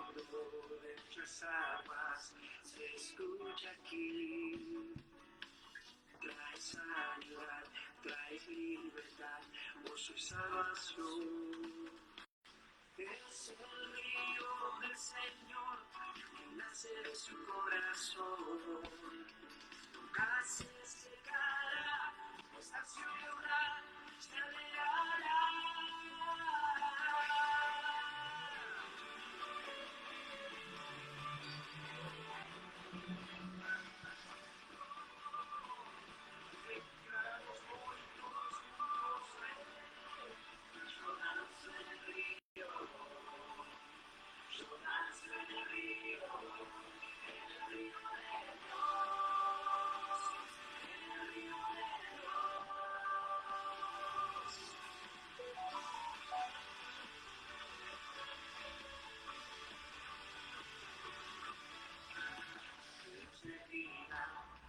Todo de nuestras aguas se escucha aquí. Trae sanidad, trae libertad, gozo y salvación. Es el río del Señor que nace de su corazón. Nunca se secará, esta ciudad se alegrará.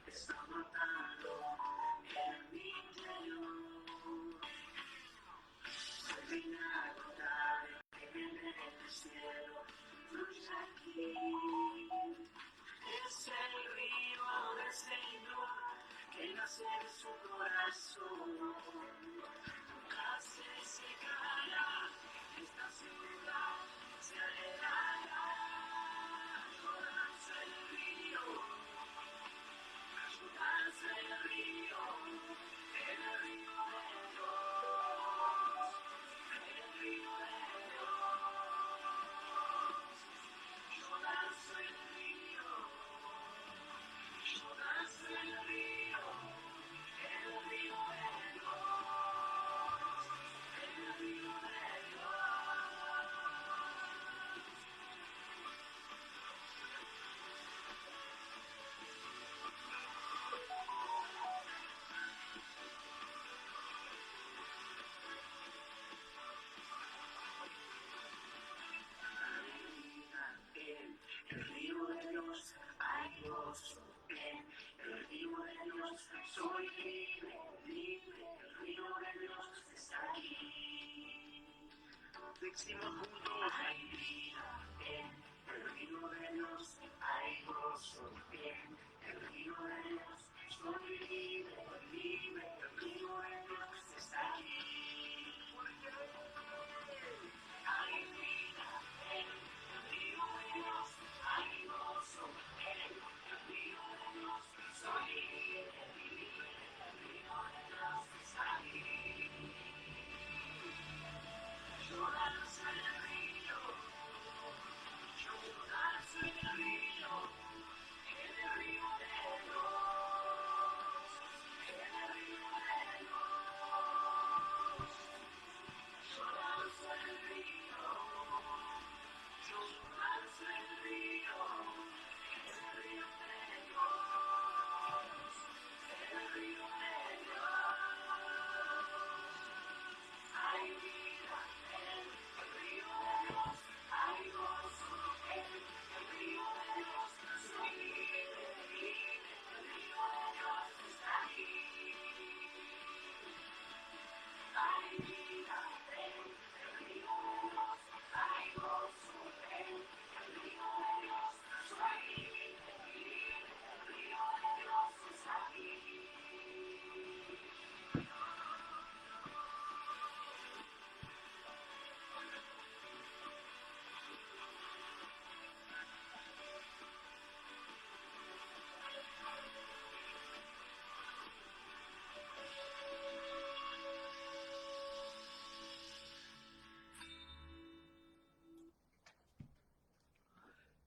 Está matando en mi interior. Soy inagotable que viene del cielo, fluye aquí. Es el río del Señor que nace de su corazón. Nunca se secará, esta ciudad se alegrará. Yo lanzo el río. Danza en el río de Dios, en el río de Dios. Yo danzo en el río, yo danzo en el río de Dios, en el río de Dios. En el río de Dios hay gozo, en el río de Dios soy libre, libre, el río de Dios está aquí. Decimos juntos, hay vida, en el río de Dios hay gozo, en el río de Dios soy libre, libre, el río de Dios está aquí. Hay vida en el río de Dios, hay gozo en el río de Dios, soy libre, libre, el río de Dios está aquí. Yo danzo en el río, yo danzo en el río de Dios, en el río de Dios. Yo danzo en el río, yo danzo en el río de Dios, en el río de Dios. Hay vida en el río de Dios, hay gozo en el río de Dios, soy libre, libre, el río de Dios está aquí. Hay vida en el río de Dios, hay gozo en el río de Dios, soy libre, libre, el río de Dios está aquí.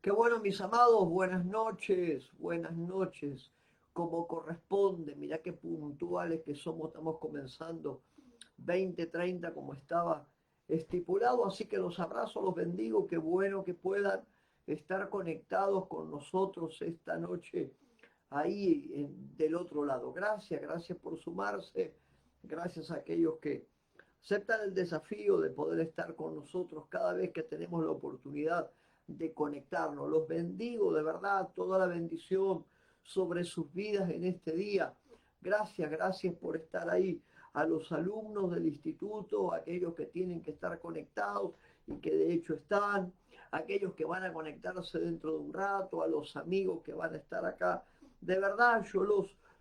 Qué bueno, mis amados, buenas noches, como corresponde. Mirá qué puntuales que somos, estamos comenzando 20:30 como estaba estipulado, así que los abrazo, los bendigo, qué bueno que puedan estar conectados con nosotros esta noche ahí del otro lado. Gracias, gracias por sumarse, gracias a aquellos que aceptan el desafío de poder estar con nosotros cada vez que tenemos la oportunidad de conectarnos. Los bendigo de verdad, toda la bendición sobre sus vidas en este día. Gracias, gracias por estar ahí. A los alumnos del instituto, a aquellos que tienen que estar conectados y que de hecho están, aquellos que van a conectarse dentro de un rato, a los amigos que van a estar acá. De verdad, yo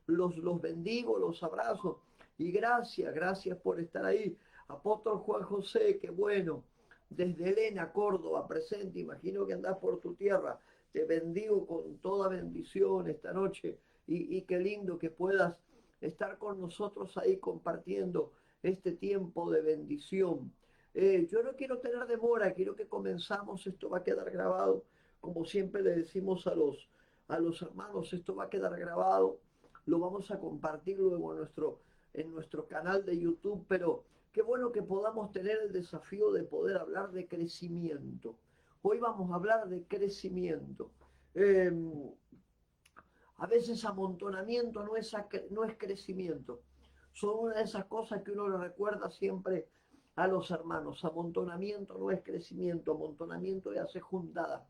los bendigo, los abrazo y gracias por estar ahí. Apóstol Juan José, qué bueno, desde Elena, Córdoba, presente, imagino que andás por tu tierra. Te bendigo con toda bendición esta noche y qué lindo que puedas estar con nosotros ahí compartiendo este tiempo de bendición. Yo no quiero tener demora, quiero que comenzamos, esto va a quedar grabado, como siempre le decimos a los hermanos, esto va a quedar grabado, lo vamos a compartir luego en nuestro canal de YouTube, pero qué bueno que podamos tener el desafío de poder hablar de crecimiento. Hoy vamos a hablar de crecimiento. Eh, a veces amontonamiento no es crecimiento. Son una de esas cosas que uno le recuerda siempre a los hermanos. Amontonamiento no es crecimiento, amontonamiento es hacer juntada.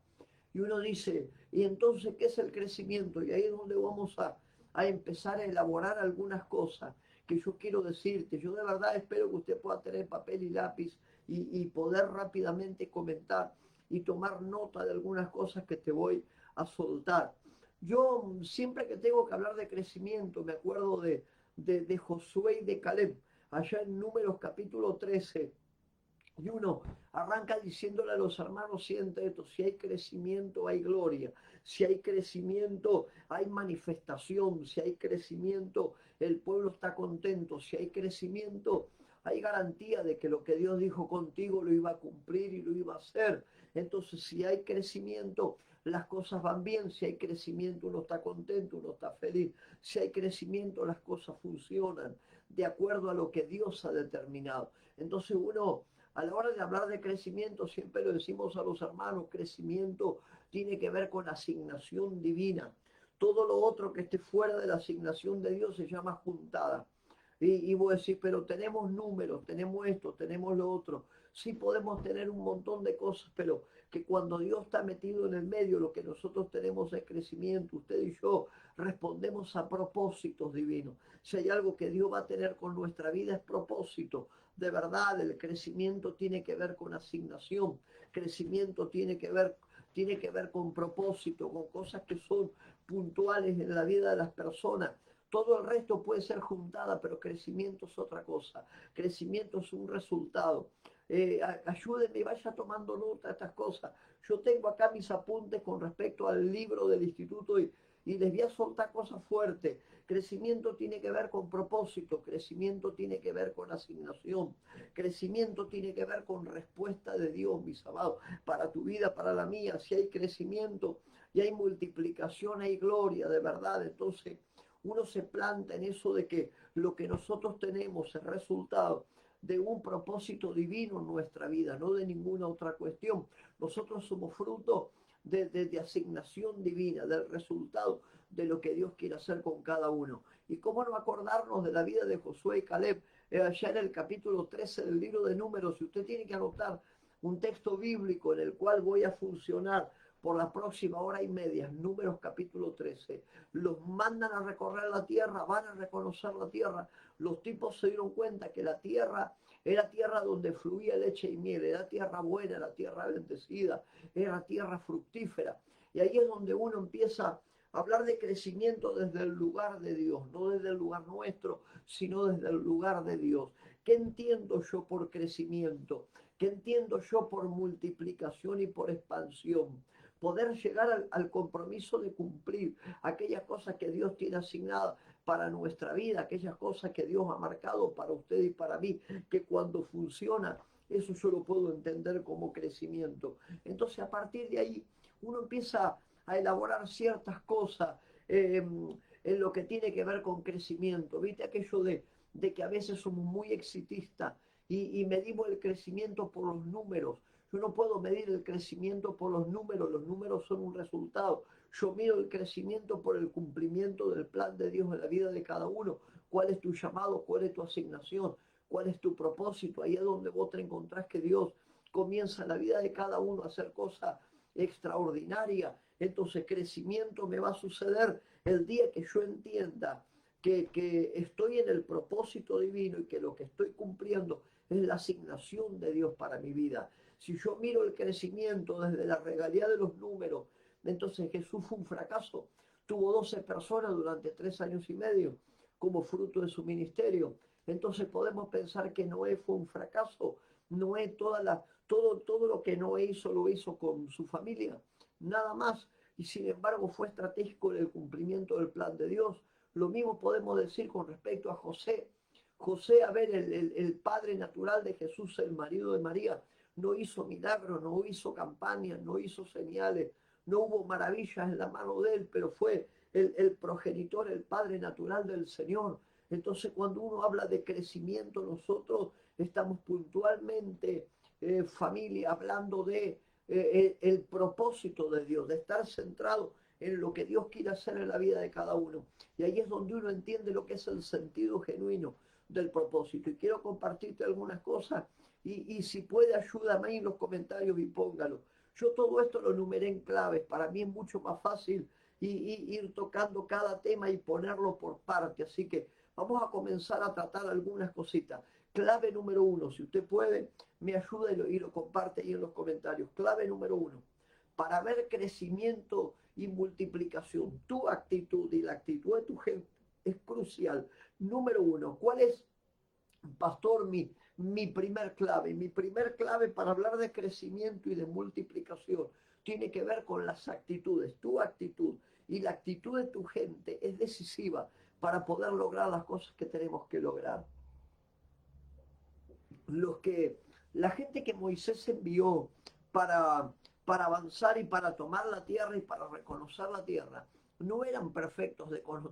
Y uno dice, ¿y entonces qué es el crecimiento? Y ahí es donde vamos a empezar a elaborar algunas cosas que yo quiero decirte. Yo de verdad espero que usted pueda tener papel y lápiz y poder rápidamente comentar y tomar nota de algunas cosas que te voy a soltar. Yo siempre que tengo que hablar de crecimiento, me acuerdo de Josué y de Caleb, allá en Números capítulo 13, y uno arranca diciéndole a los hermanos, siente esto, si hay crecimiento hay gloria, si hay crecimiento hay manifestación, si hay crecimiento el pueblo está contento, si hay crecimiento hay garantía de que lo que Dios dijo contigo lo iba a cumplir y lo iba a hacer. Entonces si hay crecimiento las cosas van bien, si hay crecimiento uno está contento, uno está feliz, si hay crecimiento las cosas funcionan de acuerdo a lo que Dios ha determinado. Entonces uno a la hora de hablar de crecimiento, siempre lo decimos a los hermanos, crecimiento tiene que ver con asignación divina. Todo lo otro que esté fuera de la asignación de Dios se llama juntada. Y vos decís, pero tenemos números, tenemos esto, tenemos lo otro. Sí podemos tener un montón de cosas, pero que cuando Dios está metido en el medio, lo que nosotros tenemos es crecimiento. Usted y yo respondemos a propósitos divinos. Si hay algo que Dios va a tener con nuestra vida es propósito. De verdad, el crecimiento tiene que ver con asignación. Crecimiento tiene que ver con propósito, con cosas que son puntuales en la vida de las personas. Todo el resto puede ser juntada, pero crecimiento es otra cosa. Crecimiento es un resultado. Ayúdenme, vaya tomando nota de estas cosas. Yo tengo acá mis apuntes con respecto al libro del instituto y les voy a soltar cosas fuertes. Crecimiento tiene que ver con propósito, crecimiento tiene que ver con asignación, crecimiento tiene que ver con respuesta de Dios, mis amados, para tu vida, para la mía. Si hay crecimiento y hay multiplicación, hay gloria, de verdad. Entonces uno se planta en eso de que lo que nosotros tenemos es resultado de un propósito divino en nuestra vida, no de ninguna otra cuestión. Nosotros somos fruto de asignación divina, del resultado de lo que Dios quiere hacer con cada uno. Y cómo no acordarnos de la vida de Josué y Caleb, allá en el capítulo 13 del libro de Números. Si usted tiene que anotar un texto bíblico en el cual voy a funcionar por la próxima hora y media, Números capítulo 13, los mandan a recorrer la tierra, van a reconocer la tierra. Los tipos se dieron cuenta que la tierra era tierra donde fluía leche y miel, era tierra buena, era tierra bendecida, era tierra fructífera. Y ahí es donde uno empieza a hablar de crecimiento desde el lugar de Dios, no desde el lugar nuestro, sino desde el lugar de Dios. ¿Qué entiendo yo por crecimiento? ¿Qué entiendo yo por multiplicación y por expansión? Poder llegar al compromiso de cumplir aquellas cosas que Dios tiene asignadas para nuestra vida, aquellas cosas que Dios ha marcado para usted y para mí, que cuando funciona, eso yo lo puedo entender como crecimiento. Entonces, a partir de ahí, uno empieza a elaborar ciertas cosas en lo que tiene que ver con crecimiento. ¿Viste aquello de que a veces somos muy exitistas y medimos el crecimiento por los números? Yo no puedo medir el crecimiento por los números son un resultado. Yo mido el crecimiento por el cumplimiento del plan de Dios en la vida de cada uno. ¿Cuál es tu llamado? ¿Cuál es tu asignación? ¿Cuál es tu propósito? Ahí es donde vos te encontrás que Dios comienza en la vida de cada uno a hacer cosas extraordinarias. Entonces crecimiento me va a suceder el día que yo entienda que estoy en el propósito divino y que lo que estoy cumpliendo es la asignación de Dios para mi vida. Si yo miro el crecimiento desde la regalía de los números, entonces Jesús fue un fracaso. Tuvo 12 personas durante 3 años y medio como fruto de su ministerio. Entonces podemos pensar que Noé fue un fracaso. Noé todo lo que Noé hizo lo hizo con su familia, nada más. Y sin embargo fue estratégico en el cumplimiento del plan de Dios. Lo mismo podemos decir con respecto a José. José, a ver, el padre natural de Jesús, el marido de María, no hizo milagros, no hizo campañas, no hizo señales, no hubo maravillas en la mano de él, pero fue el progenitor, el padre natural del Señor. Entonces, cuando uno habla de crecimiento, nosotros estamos puntualmente, familia, hablando de el propósito de Dios, de estar centrado en lo que Dios quiere hacer en la vida de cada uno. Y ahí es donde uno entiende lo que es el sentido genuino del propósito. Y quiero compartirte algunas cosas y si puede ayúdame ahí en los comentarios y póngalo. Yo todo esto lo numeré en claves, para mí es mucho más fácil y ir tocando cada tema y ponerlo por parte. Así que vamos a comenzar a tratar algunas cositas. Clave número 1, si usted puede, me ayuda y lo comparte ahí en los comentarios. Clave número 1, para ver crecimiento y multiplicación, tu actitud y la actitud de tu gente es crucial. Número 1, ¿cuál es, pastor, mi primer clave? Mi primer clave para hablar de crecimiento y de multiplicación tiene que ver con las actitudes. Tu actitud y la actitud de tu gente es decisiva para poder lograr las cosas que tenemos que lograr. La gente que Moisés envió para, para avanzar y para tomar la tierra y para reconocer la tierra, no eran perfectos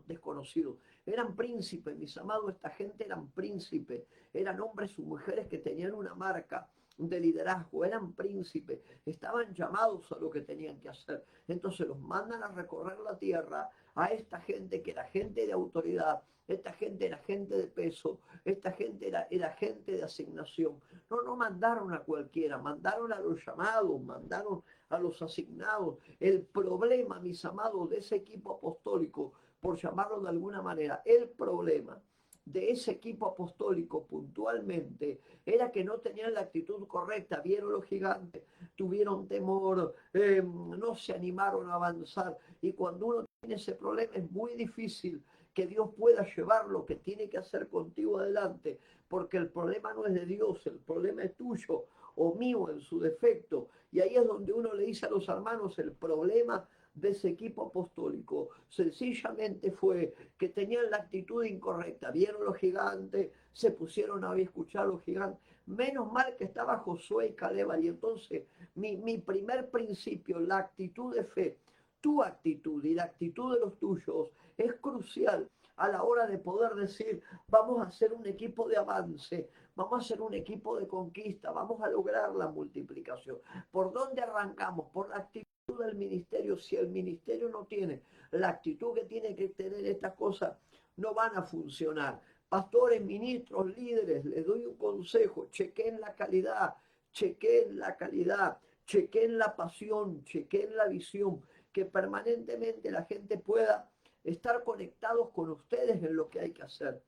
desconocidos, eran príncipes, mis amados. Esta gente eran príncipes, eran hombres y mujeres que tenían una marca de liderazgo, eran príncipes, estaban llamados a lo que tenían que hacer. Entonces los mandan a recorrer la tierra a esta gente que era gente de autoridad, esta gente era gente de peso, esta gente era gente de asignación. No mandaron a cualquiera, mandaron a los llamados, mandaron a los asignados. El problema, mis amados, de ese equipo apostólico, por llamarlo de alguna manera, el problema de ese equipo apostólico puntualmente era que no tenían la actitud correcta. Vieron los gigantes, tuvieron temor, no se animaron a avanzar. Y cuando uno tiene ese problema es muy difícil que Dios pueda llevar lo que tiene que hacer contigo adelante, porque el problema no es de Dios, el problema es tuyo o mío en su defecto. Y ahí es donde uno le dice a los hermanos, el problema de ese equipo apostólico sencillamente fue que tenían la actitud incorrecta. Vieron los gigantes, se pusieron a escuchar a los gigantes. Menos mal que estaba Josué y Caleb. Y entonces mi primer principio, la actitud de fe, tu actitud y la actitud de los tuyos es crucial a la hora de poder decir, vamos a hacer un equipo de avance, vamos a hacer un equipo de conquista, vamos a lograr la multiplicación. ¿Por dónde arrancamos? Por la actitud del ministerio. Si el ministerio no tiene la actitud que tiene que tener, estas cosas no van a funcionar. Pastores, ministros, líderes, les doy un consejo: chequen la calidad, chequen la calidad, chequen la pasión, chequen la visión, que permanentemente la gente pueda estar conectados con ustedes en lo que hay que hacer.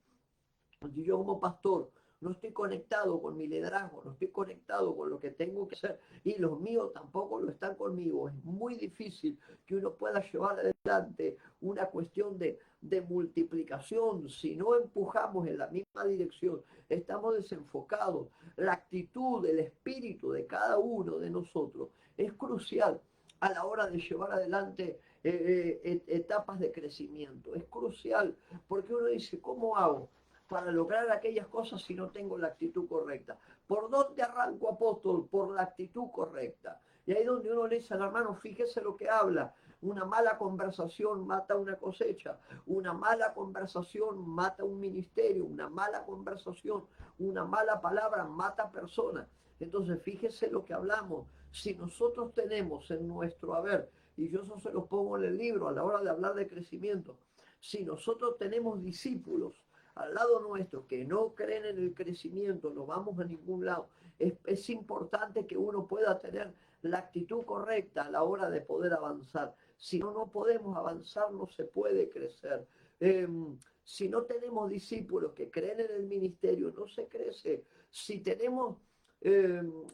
Si yo como pastor no estoy conectado con mi liderazgo, no estoy conectado con lo que tengo que hacer, y los míos tampoco lo están conmigo, es muy difícil que uno pueda llevar adelante una cuestión de multiplicación. Si no empujamos en la misma dirección, estamos desenfocados. La actitud, el espíritu de cada uno de nosotros es crucial a la hora de llevar adelante etapas de crecimiento. Es crucial, porque uno dice, ¿cómo hago para lograr aquellas cosas si no tengo la actitud correcta? ¿Por dónde arranco, apóstol? Por la actitud correcta. Y ahí donde uno le dice al hermano, fíjese lo que habla. Una mala conversación mata una cosecha, una mala conversación mata un ministerio, una mala conversación, una mala palabra mata personas. Entonces fíjese lo que hablamos. Si nosotros tenemos en nuestro haber, y yo eso se los pongo en el libro a la hora de hablar de crecimiento, si nosotros tenemos discípulos al lado nuestro que no creen en el crecimiento, no vamos a ningún lado. Es importante que uno pueda tener la actitud correcta a la hora de poder avanzar. Si no, no podemos avanzar, no se puede crecer. Si no tenemos discípulos que creen en el ministerio, no se crece. Si tenemos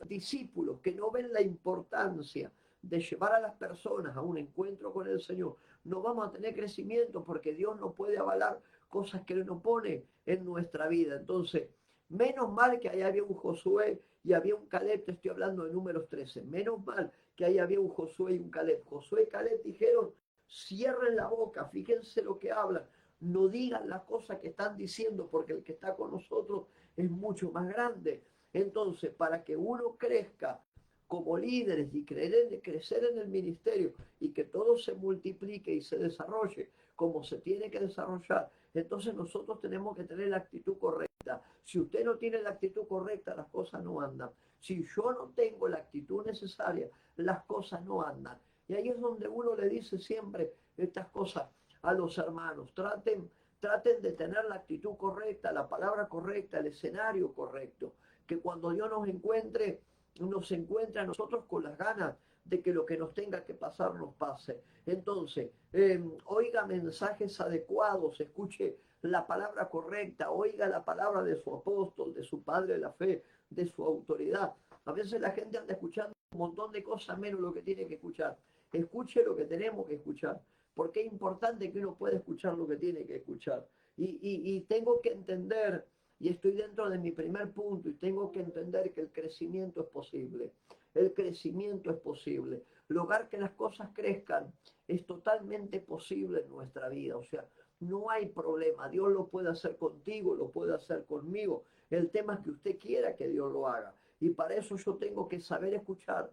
discípulos que no ven la importancia de llevar a las personas a un encuentro con el Señor, no vamos a tener crecimiento porque Dios no puede avalar cosas que Él no pone en nuestra vida. Entonces, menos mal que ahí había un Josué y había un Caleb, te estoy hablando de Números 13, menos mal que ahí había un Josué y un Caleb. Josué y Caleb dijeron, cierren la boca, fíjense lo que hablan, no digan las cosas que están diciendo porque el que está con nosotros es mucho más grande. Entonces, para que uno crezca como líderes y crecer en el ministerio y que todo se multiplique y se desarrolle como se tiene que desarrollar, entonces nosotros tenemos que tener la actitud correcta. Si usted no tiene la actitud correcta, las cosas no andan. Si yo no tengo la actitud necesaria, las cosas no andan. Y ahí es donde uno le dice siempre estas cosas a los hermanos. Traten de tener la actitud correcta, la palabra correcta, el escenario correcto. Que cuando Dios nos encuentre a nosotros con las ganas de que lo que nos tenga que pasar nos pase. Entonces, oiga mensajes adecuados, escuche la palabra correcta, oiga la palabra de su apóstol, de su padre de la fe, de su autoridad. A veces la gente anda escuchando un montón de cosas menos lo que tiene que escuchar. Escuche lo que tenemos que escuchar, porque es importante que uno pueda escuchar lo que tiene que escuchar. Y tengo que entender, y estoy dentro de mi primer punto, y tengo que entender que el crecimiento es posible. El crecimiento es posible. Lograr que las cosas crezcan es totalmente posible en nuestra vida. O sea, no hay problema. Dios lo puede hacer contigo, lo puede hacer conmigo. El tema es que usted quiera que Dios lo haga. Y para eso yo tengo que saber escuchar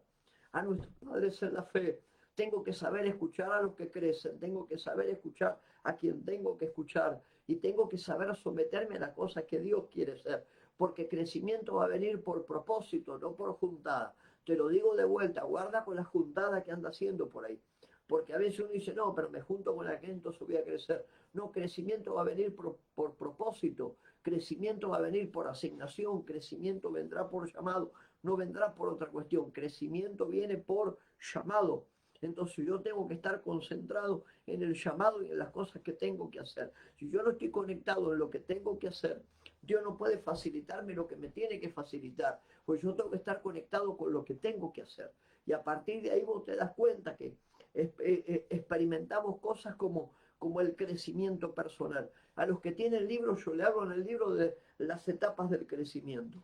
a nuestros padres en la fe. Tengo que saber escuchar a los que crecen. Tengo que saber escuchar a quien tengo que escuchar. Y tengo que saber someterme a las cosas que Dios quiere hacer. Porque crecimiento va a venir por propósito, no por juntada. Te lo digo de vuelta, guarda con la juntada que anda haciendo por ahí. Porque a veces uno dice, no, pero me junto con aquel, entonces voy a crecer. No, crecimiento va a venir por propósito, crecimiento va a venir por asignación, crecimiento vendrá por llamado, no vendrá por otra cuestión. Crecimiento viene por llamado. Entonces yo tengo que estar concentrado en el llamado y en las cosas que tengo que hacer. Si yo no estoy conectado en lo que tengo que hacer, Dios no puede facilitarme lo que me tiene que facilitar, pues yo tengo que estar conectado con lo que tengo que hacer. Y a partir de ahí vos te das cuenta que experimentamos cosas como el crecimiento personal. A los que tienen libros, yo le hablo en el libro de las etapas del crecimiento.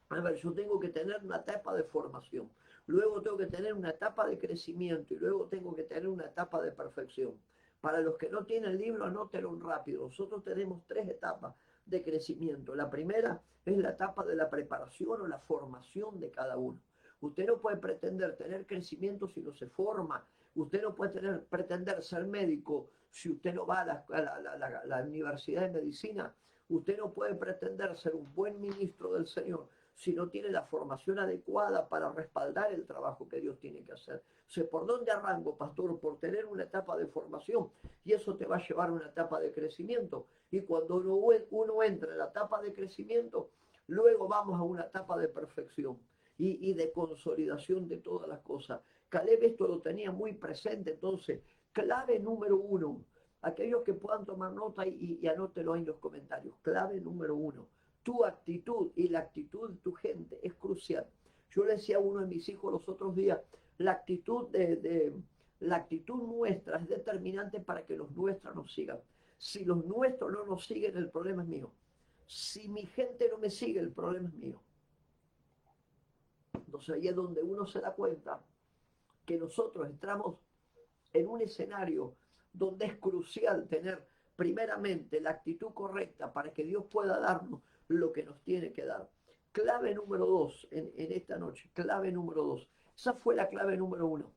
A ver, yo tengo que tener una etapa de formación, luego tengo que tener una etapa de crecimiento y luego tengo que tener una etapa de perfección. Para los que no tienen el libro, anótelo rápido. Nosotros tenemos 3 etapas de crecimiento. La primera es la etapa de la preparación o la formación de cada uno. Usted no puede pretender tener crecimiento si no se forma. Usted no puede pretender ser médico si usted no va a la universidad de medicina. Usted no puede pretender ser un buen ministro del Señor si no tiene la formación adecuada para respaldar el trabajo que Dios tiene que hacer. O sea, ¿por dónde arranco, pastor? Por tener una etapa de formación, y eso te va a llevar a una etapa de crecimiento. Y cuando uno entra en la etapa de crecimiento, luego vamos a una etapa de perfección y de consolidación de todas las cosas. Caleb esto lo tenía muy presente. Entonces, clave número 1, aquellos que puedan tomar nota y anótelo en los comentarios. Clave número 1, tu actitud y la actitud de tu gente es crucial. Yo le decía a uno de mis hijos los otros días, la actitud la actitud nuestra es determinante para que los nuestros nos sigan. Si los nuestros no nos siguen, el problema es mío. Si mi gente no me sigue, el problema es mío. Entonces ahí es donde uno se da cuenta que nosotros entramos en un escenario donde es crucial tener primeramente la actitud correcta para que Dios pueda darnos lo que nos tiene que dar. Clave número 2 en esta noche, clave número 2. Esa fue la clave número 1.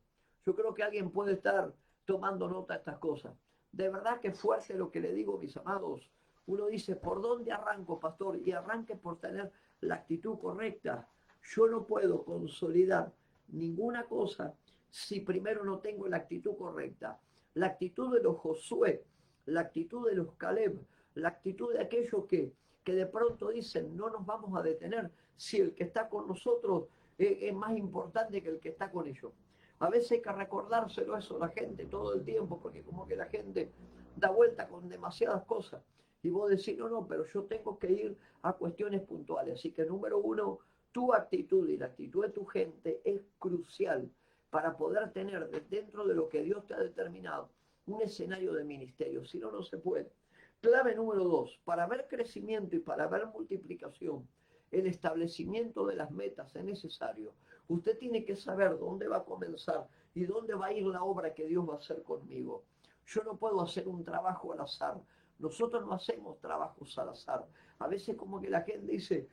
Yo creo que alguien puede estar tomando nota de estas cosas. De verdad que fuerte lo que le digo, mis amados. Uno dice, ¿por dónde arranco, pastor? Y arranque por tener la actitud correcta. Yo no puedo consolidar ninguna cosa si primero no tengo la actitud correcta. La actitud de los Josué, la actitud de los Caleb, la actitud de aquellos que de pronto dicen, no nos vamos a detener si el que está con nosotros es más importante que el que está con ellos. A veces hay que recordárselo eso a la gente todo el tiempo, porque como que la gente da vuelta con demasiadas cosas. Y vos decís, no, pero yo tengo que ir a cuestiones puntuales. Así que número 1, Tu actitud y la actitud de tu gente es crucial para poder tener dentro de lo que Dios te ha determinado un escenario de ministerio. Si no, no se puede. Clave número 2, para ver crecimiento y para ver multiplicación, el establecimiento de las metas es necesario. Usted tiene que saber dónde va a comenzar y dónde va a ir la obra que Dios va a hacer conmigo. Yo no puedo hacer un trabajo al azar. Nosotros no hacemos trabajos al azar. A veces como que la gente dice,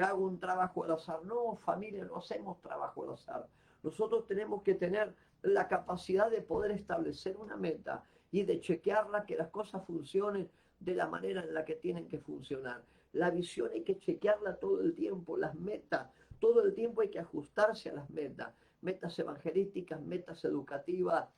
hago un trabajo al azar. No, familia, no hacemos trabajo al azar. Nosotros tenemos que tener la capacidad de poder establecer una meta y de chequearla, que las cosas funcionen de la manera en la que tienen que funcionar. La visión hay que chequearla todo el tiempo, las metas, todo el tiempo hay que ajustarse a las metas, metas evangelísticas, metas educativas,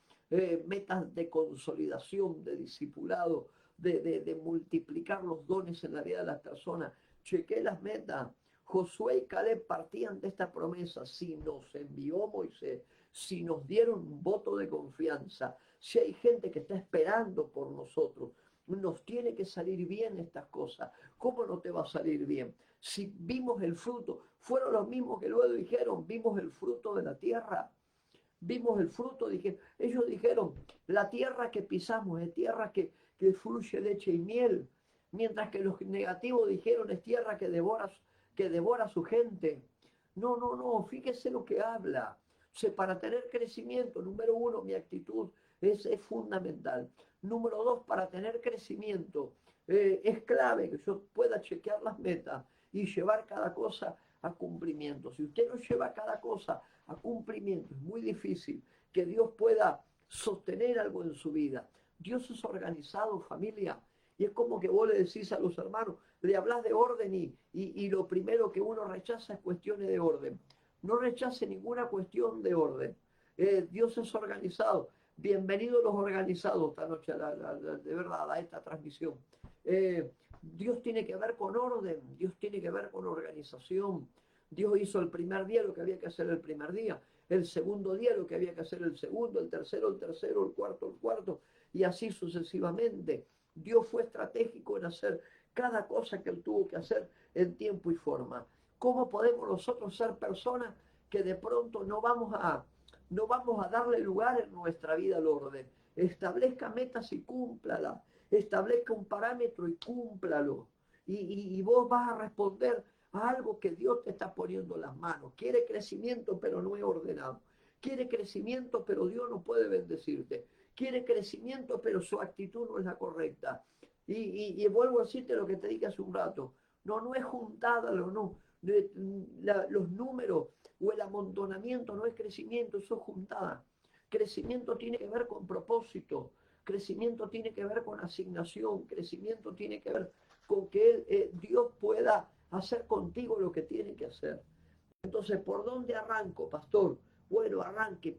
metas de consolidación, de discipulado, de multiplicar los dones en la vida de las personas. Chequé las metas. Josué y Caleb partían de esta promesa. Si nos envió Moisés, si nos dieron un voto de confianza, si hay gente que está esperando por nosotros, nos tiene que salir bien estas cosas. ¿Cómo no te va a salir bien? Si vimos el fruto, fueron los mismos que luego dijeron, vimos el fruto de la tierra. Vimos el fruto, ellos dijeron, la tierra que pisamos es tierra que fluye leche y miel, mientras que los negativos dijeron es tierra que devora a su gente. No, no, no, fíjese lo que habla. O sea, para tener crecimiento, número 1, mi actitud es fundamental. Número 2, para tener crecimiento, es clave que yo pueda chequear las metas y llevar cada cosa a cumplimiento. Si usted no lleva cada cosa a cumplimiento, es muy difícil que Dios pueda sostener algo en su vida. Dios es organizado, familia, y es como que vos le decís a los hermanos, le hablas de orden y lo primero que uno rechaza es cuestiones de orden. No rechace ninguna cuestión de orden. Dios es organizado. Bienvenidos los organizados esta noche, de verdad, a esta transmisión. Dios tiene que ver con orden, Dios tiene que ver con organización. Dios hizo el primer día lo que había que hacer el primer día, el segundo día lo que había que hacer el segundo, el tercero, el cuarto, y así sucesivamente. Dios fue estratégico en hacer cada cosa que Él tuvo que hacer en tiempo y forma. ¿Cómo podemos nosotros ser personas que de pronto no vamos a darle lugar en nuestra vida al orden? Establezca metas y cúmplalas. Establezca un parámetro y cúmplalo. Y vos vas a responder a algo que Dios te está poniendo en las manos. Quiere crecimiento, pero no es ordenado. Quiere crecimiento, pero Dios no puede bendecirte. Quiere crecimiento, pero su actitud no es la correcta. Y vuelvo a decirte lo que te dije hace un rato. No es juntada, no. Los números o el amontonamiento no es crecimiento, eso es juntada. Crecimiento tiene que ver con propósito. Crecimiento tiene que ver con asignación. Crecimiento tiene que ver con que Dios pueda hacer contigo lo que tiene que hacer. Entonces, ¿por dónde arranco, pastor? Bueno, arranque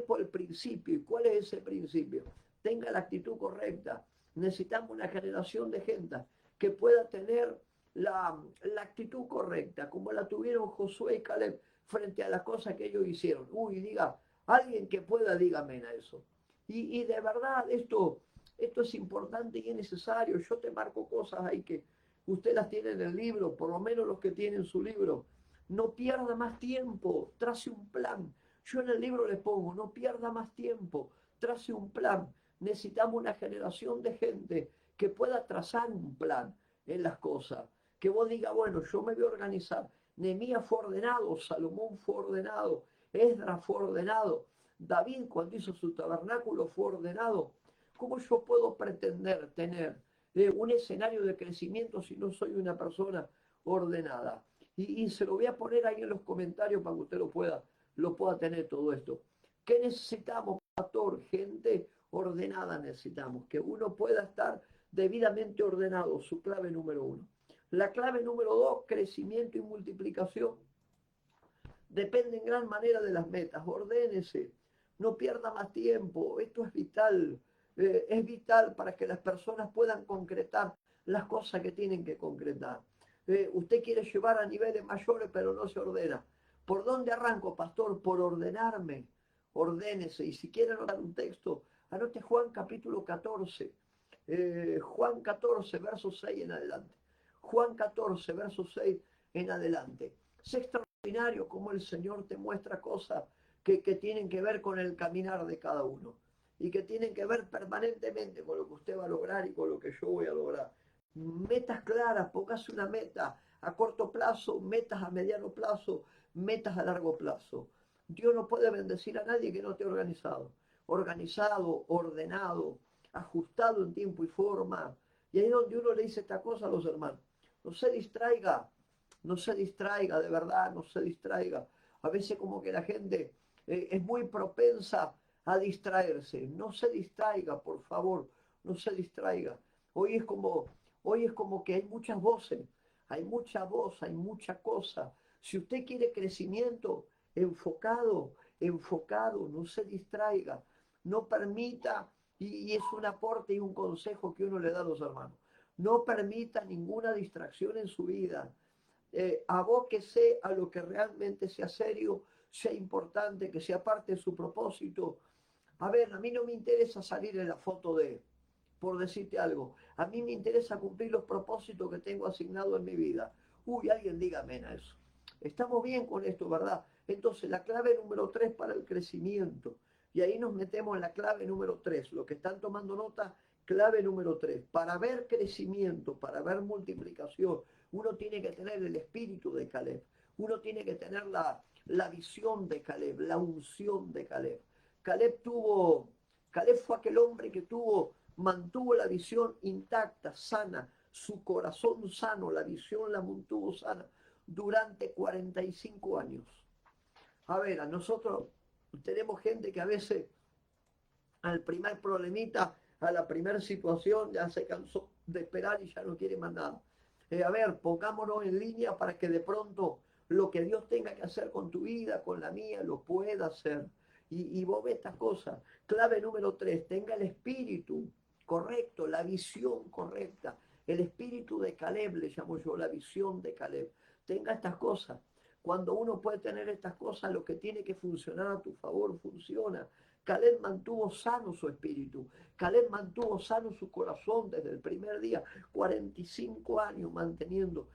por el principio. ¿Y cuál es ese principio? Tenga la actitud correcta. Necesitamos una generación de gente que pueda tener la actitud correcta, como la tuvieron Josué y Caleb frente a las cosas que ellos hicieron. Alguien que pueda, dígame a eso. Y de verdad, esto es importante y es necesario. Yo te marco cosas ahí que usted las tiene en el libro, por lo menos los que tienen su libro. No pierda más tiempo, trace un plan. Yo en el libro les pongo, no pierda más tiempo, trace un plan. Necesitamos una generación de gente que pueda trazar un plan en las cosas. Que vos digas, bueno, yo me voy a organizar. Nehemías fue ordenado, Salomón fue ordenado, Esdras fue ordenado, David cuando hizo su tabernáculo fue ordenado. ¿Cómo yo puedo pretender tener un escenario de crecimiento si no soy una persona ordenada? Y se lo voy a poner ahí en los comentarios para que usted lo pueda tener todo esto. ¿Qué necesitamos, pastor? Gente ordenada necesitamos, que uno pueda estar debidamente ordenado, su clave número 1. La clave número 2, crecimiento y multiplicación, depende en gran manera de las metas. Ordénese, no pierda más tiempo, esto es vital para que las personas puedan concretar las cosas que tienen que concretar. Usted quiere llevar a niveles mayores, pero no se ordena. ¿Por dónde arranco, pastor? Por ordenarme. Ordénese. Y si quiere anotar un texto, anote Juan capítulo 14. Juan 14, verso 6 en adelante. Juan 14, verso 6 en adelante. Es extraordinario cómo el Señor te muestra cosas que tienen que ver con el caminar de cada uno y que tienen que ver permanentemente con lo que usted va a lograr y con lo que yo voy a lograr. Metas claras, póngase una meta a corto plazo, metas a mediano plazo, metas a largo plazo. Dios no puede bendecir a nadie que no esté organizado. Organizado, ordenado, ajustado en tiempo y forma. Y ahí es donde uno le dice esta cosa a los hermanos. No se distraiga, no se distraiga, de verdad, no se distraiga. A veces como que la gente es muy propensa a distraerse. No se distraiga, por favor, no se distraiga. Hoy es como, hoy es como que hay muchas voces, hay mucha voz, hay mucha cosa. Si usted quiere crecimiento, enfocado, enfocado, no se distraiga, no permita, y es un aporte y un consejo que uno le da a los hermanos, no permita ninguna distracción en su vida. Abóquese a lo que realmente sea serio, sea importante, que sea parte de su propósito. A ver, a mí no me interesa salir en la foto de, por decirte algo, a mí me interesa cumplir los propósitos que tengo asignados en mi vida. Uy, alguien dígame a eso. Estamos bien con esto, ¿verdad? Entonces, la clave número 3 para el crecimiento. Y ahí nos metemos en la clave número 3. Los que están tomando nota, clave número 3. Para ver crecimiento, para ver multiplicación, uno tiene que tener el espíritu de Caleb. Uno tiene que tener la visión de Caleb, la unción de Caleb. Caleb fue aquel hombre que mantuvo la visión intacta, sana, su corazón sano, la visión la mantuvo sana durante 45 años. A ver, a nosotros tenemos gente que a veces al primer problemita, a la primera situación, ya se cansó de esperar y ya no quiere más nada. A ver, pongámonos en línea para que de pronto lo que Dios tenga que hacer con tu vida, con la mía, lo pueda hacer. Y vos ves estas cosas. Clave número 3, tenga el espíritu correcto, la visión correcta. El espíritu de Caleb, le llamo yo, la visión de Caleb. Tenga estas cosas. Cuando uno puede tener estas cosas, lo que tiene que funcionar a tu favor funciona. Caleb mantuvo sano su espíritu. Caleb mantuvo sano su corazón desde el primer día. 45 años manteniendo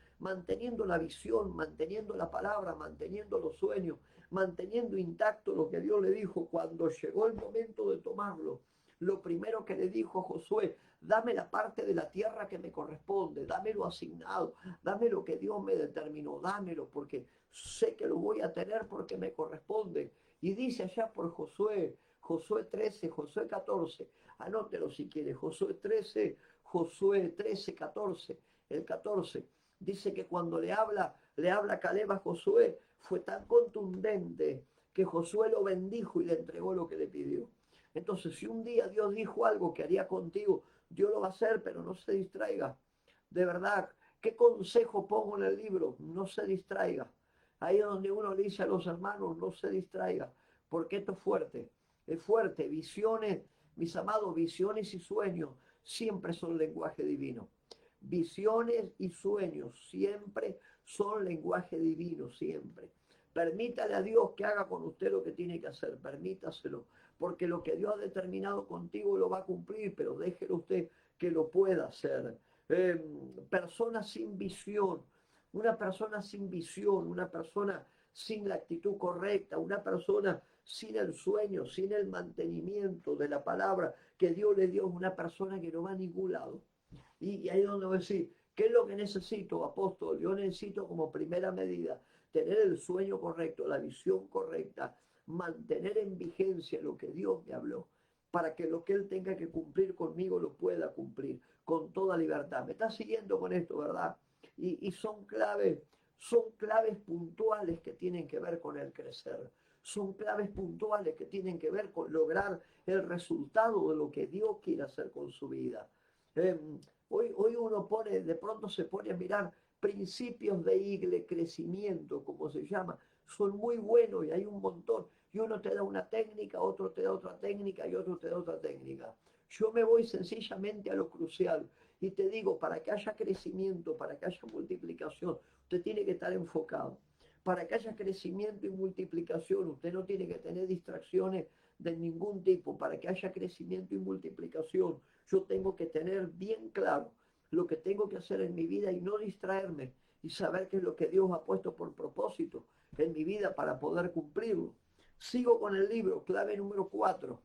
la visión, manteniendo la palabra, manteniendo los sueños, manteniendo intacto lo que Dios le dijo. Cuando llegó el momento de tomarlo, lo primero que le dijo a Josué: dame la parte de la tierra que me corresponde, dame lo asignado, dame lo que Dios me determinó, dámelo porque sé que lo voy a tener porque me corresponde. Y dice allá por Josué 13, Josué 14, anótelo si quiere, Josué 13, 14, el 14, dice que cuando le habla Caleb a Josué, fue tan contundente que Josué lo bendijo y le entregó lo que le pidió. Entonces, si un día Dios dijo algo que haría contigo, Dios lo va a hacer, pero no se distraiga. De verdad, ¿qué consejo pongo en el libro? No se distraiga. Ahí es donde uno le dice a los hermanos, no se distraiga, porque esto es fuerte. Visiones, mis amados, visiones y sueños siempre son lenguaje divino. Visiones y sueños siempre son lenguaje divino, siempre. Permítale a Dios que haga con usted lo que tiene que hacer, permítaselo, porque lo que Dios ha determinado contigo lo va a cumplir, pero déjelo usted que lo pueda hacer. Personas sin visión, una persona sin la actitud correcta, una persona sin el sueño, sin el mantenimiento de la palabra que Dios le dio, una persona que no va a ningún lado. Y ahí es donde voy a decir, ¿qué es lo que necesito, apóstol? Yo necesito como primera medida tener el sueño correcto, la visión correcta, mantener en vigencia lo que Dios me habló, para que lo que Él tenga que cumplir conmigo lo pueda cumplir con toda libertad. Me está siguiendo con esto, ¿verdad? Y son claves puntuales que tienen que ver con el crecer. Son claves puntuales que tienen que ver con lograr el resultado de lo que Dios quiere hacer con su vida. Eh, hoy uno de pronto se pone a mirar principios de crecimiento, como se llama, son muy buenos y hay un montón. Y uno te da una técnica, otro te da otra técnica y otro te da otra técnica. Yo me voy sencillamente a lo crucial y te digo, para que haya crecimiento, para que haya multiplicación, usted tiene que estar enfocado. Para que haya crecimiento y multiplicación, usted no tiene que tener distracciones de ningún tipo. Para que haya crecimiento y multiplicación, yo tengo que tener bien claro lo que tengo que hacer en mi vida y no distraerme y saber qué es lo que Dios ha puesto por propósito en mi vida para poder cumplirlo. Sigo con el libro, clave número 4.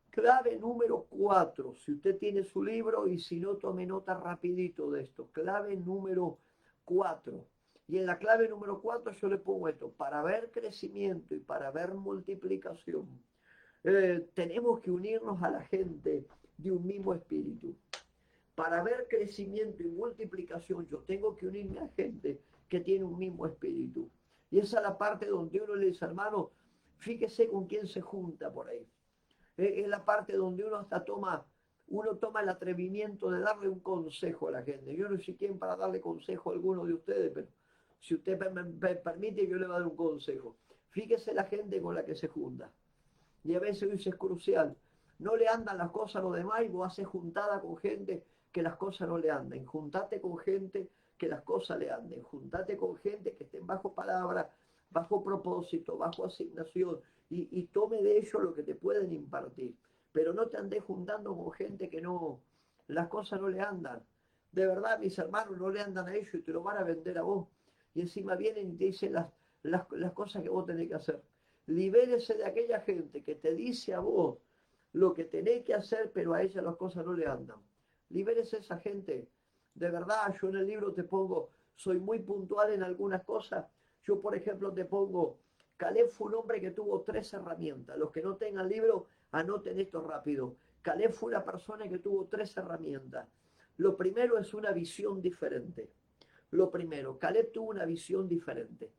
Clave número 4, si usted tiene su libro y si no, tome nota rapidito de esto. Clave número 4. Y en la clave número 4 yo le pongo esto, para ver crecimiento y para ver multiplicación, tenemos que unirnos a la gente de un mismo espíritu. Para ver crecimiento y multiplicación, yo tengo que unirme a gente que tiene un mismo espíritu. Y esa es la parte donde uno le dice, hermano, fíjese con quién se junta por ahí. Es la parte donde uno toma el atrevimiento de darle un consejo a la gente. Yo no sé quién para darle consejo a alguno de ustedes, pero si usted me permite, yo le voy a dar un consejo. Fíjese la gente con la que se junta. Y a veces eso es crucial. No le andan las cosas a los demás y vos haces juntada con gente que las cosas no le anden. Juntate con gente que las cosas le anden. Juntate con gente que estén bajo palabra, bajo propósito, bajo asignación y tome de ellos lo que te pueden impartir. Pero no te andes juntando con gente que no, las cosas no le andan. De verdad, mis hermanos, no le andan a ellos y te lo van a vender a vos. Y encima vienen y te dicen las cosas que vos tenés que hacer. Libérese de aquella gente que te dice a vos lo que tenés que hacer, pero a ella las cosas no le andan. Libérese esa gente. De verdad, yo en el libro te pongo, soy muy puntual en algunas cosas. Yo, por ejemplo, te pongo, Caleb fue un hombre que tuvo 3 herramientas. Los que no tengan libro, anoten esto rápido. Caleb fue una persona que tuvo 3 herramientas. Lo primero es una visión diferente. Lo primero, Caleb tuvo una visión diferente.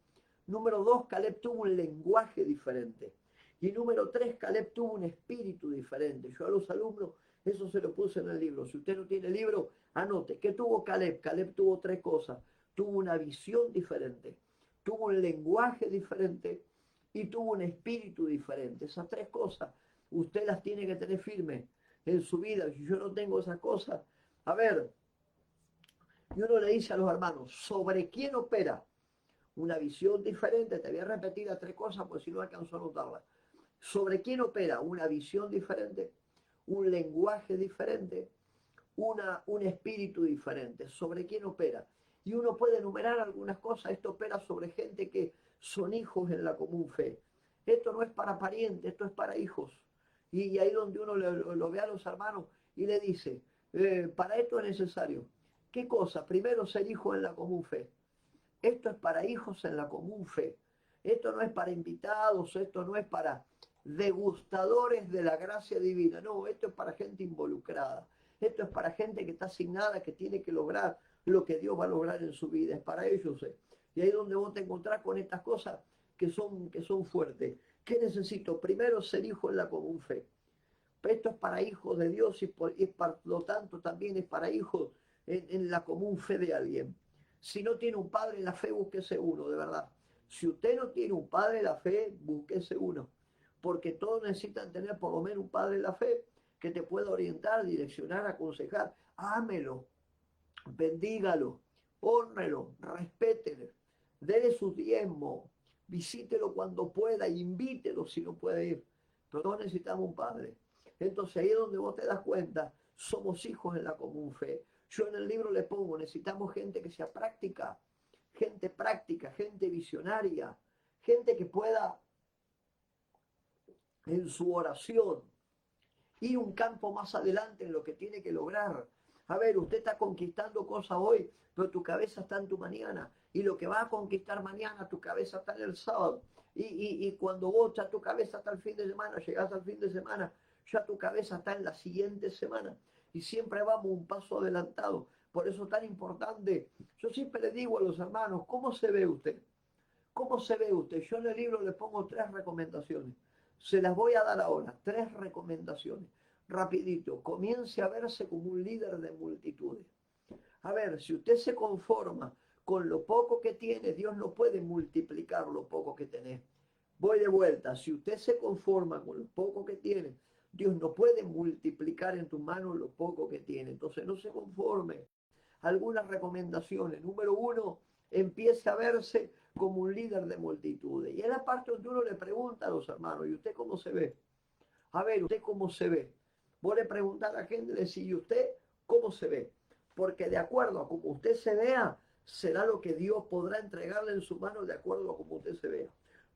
Número 2, Caleb tuvo un lenguaje diferente. Y número 3, Caleb tuvo un espíritu diferente. Yo a los alumnos, eso se lo puse en el libro. Si usted no tiene libro, anote. ¿Qué tuvo Caleb? Caleb tuvo 3 cosas. Tuvo una visión diferente, tuvo un lenguaje diferente y tuvo un espíritu diferente. Esas 3 cosas usted las tiene que tener firmes en su vida. Si yo no tengo esas cosas, a ver, y uno le dice a los hermanos, ¿sobre quién opera? Una visión diferente, te voy a repetir las 3 cosas, porque si no alcanzo a anotarlas. ¿Sobre quién opera? Una visión diferente, un lenguaje diferente, un espíritu diferente. ¿Sobre quién opera? Y uno puede enumerar algunas cosas. Esto opera sobre gente que son hijos en la común fe. Esto no es para parientes, esto es para hijos. Y ahí donde uno lo ve a los hermanos y le dice, para esto es necesario. ¿Qué cosa? Primero, ser hijo en la común fe. Esto es para hijos en la común fe. Esto no es para invitados, esto no es para degustadores de la gracia divina. No, esto es para gente involucrada. Esto es para gente que está asignada, que tiene que lograr lo que Dios va a lograr en su vida. Es para ellos. Y ahí es donde vos te encontrás con estas cosas que son fuertes. ¿Qué necesito? Primero, ser hijo en la común fe. Esto es para hijos de Dios y por lo tanto también es para hijos en la común fe de alguien. Si no tiene un padre en la fe, búsquese uno, de verdad. Si usted no tiene un padre en la fe, búsquese uno. Porque todos necesitan tener por lo menos un padre en la fe que te pueda orientar, direccionar, aconsejar. Ámelo, bendígalo, hónrelo, respételo, dele su diezmo, visítelo cuando pueda, invítelo si no puede ir. Pero todos necesitamos un padre. Entonces ahí es donde vos te das cuenta, somos hijos en la común fe. Yo en el libro le pongo, necesitamos gente que sea práctica, gente visionaria, gente que pueda en su oración ir un campo más adelante en lo que tiene que lograr. A ver, usted está conquistando cosas hoy, pero tu cabeza está en tu mañana. Y lo que va a conquistar mañana, tu cabeza está en el sábado. Y cuando vos ya tu cabeza está el fin de semana, llegás al fin de semana, ya tu cabeza está en la siguiente semana. Y siempre vamos un paso adelantado. Por eso es tan importante. Yo siempre le digo a los hermanos, ¿cómo se ve usted? ¿Cómo se ve usted? Yo en el libro le pongo 3 recomendaciones. Se las voy a dar ahora. 3 recomendaciones. Rapidito. Comience a verse como un líder de multitudes. A ver, si usted se conforma con lo poco que tiene, Dios no puede multiplicar lo poco que tenés. Voy de vuelta. Si usted se conforma con lo poco que tiene, Dios no puede multiplicar en tu mano lo poco que tiene. Entonces no se conforme. Algunas recomendaciones. Número 1, empiece a verse como un líder de multitudes. Y es la parte donde uno le pregunta a los hermanos, ¿y usted cómo se ve? A ver, ¿usted cómo se ve? Vos le preguntás a la gente, le decís, ¿y usted cómo se ve? porque de acuerdo a como usted se vea, será lo que Dios podrá entregarle en su mano de acuerdo a como usted se vea.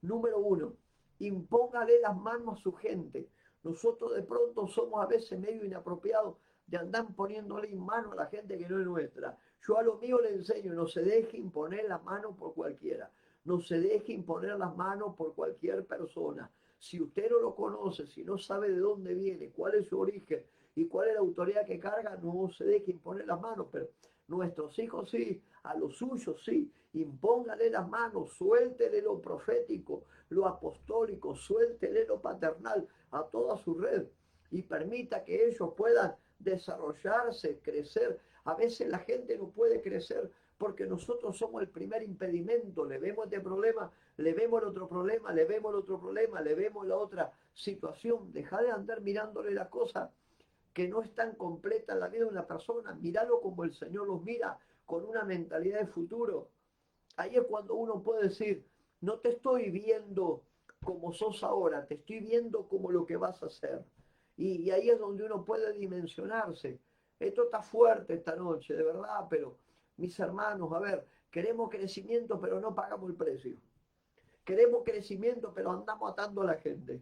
Número uno, impóngale las manos a su gente. Nosotros de pronto somos a veces medio inapropiados de andar poniéndole en mano a la gente que no es nuestra. Yo a lo mío le enseño, no se deje imponer las manos por cualquiera. No se deje imponer las manos por cualquier persona. Si usted no lo conoce, si no sabe de dónde viene, cuál es su origen y cuál es la autoridad que carga, no se deje imponer las manos. Pero nuestros hijos sí, a los suyos sí. Impóngale las manos, suéltele lo profético, lo apostólico, suéltele lo paternal a toda su red y permita que ellos puedan desarrollarse, crecer. A veces la gente no puede crecer porque nosotros somos el primer impedimento. Le vemos este problema, le vemos el otro problema, le vemos el otro problema, le vemos la otra situación. Deja de andar mirándole las cosas que no están completas en la vida de una persona. Míralo como el Señor los mira, con una mentalidad de futuro. Ahí es cuando uno puede decir, no te estoy viendo como sos ahora, te estoy viendo como lo que vas a hacer. Y ahí es donde uno puede dimensionarse. Esto está fuerte esta noche, de verdad, pero mis hermanos, a ver, queremos crecimiento, pero no pagamos el precio. Queremos crecimiento, pero andamos atando a la gente.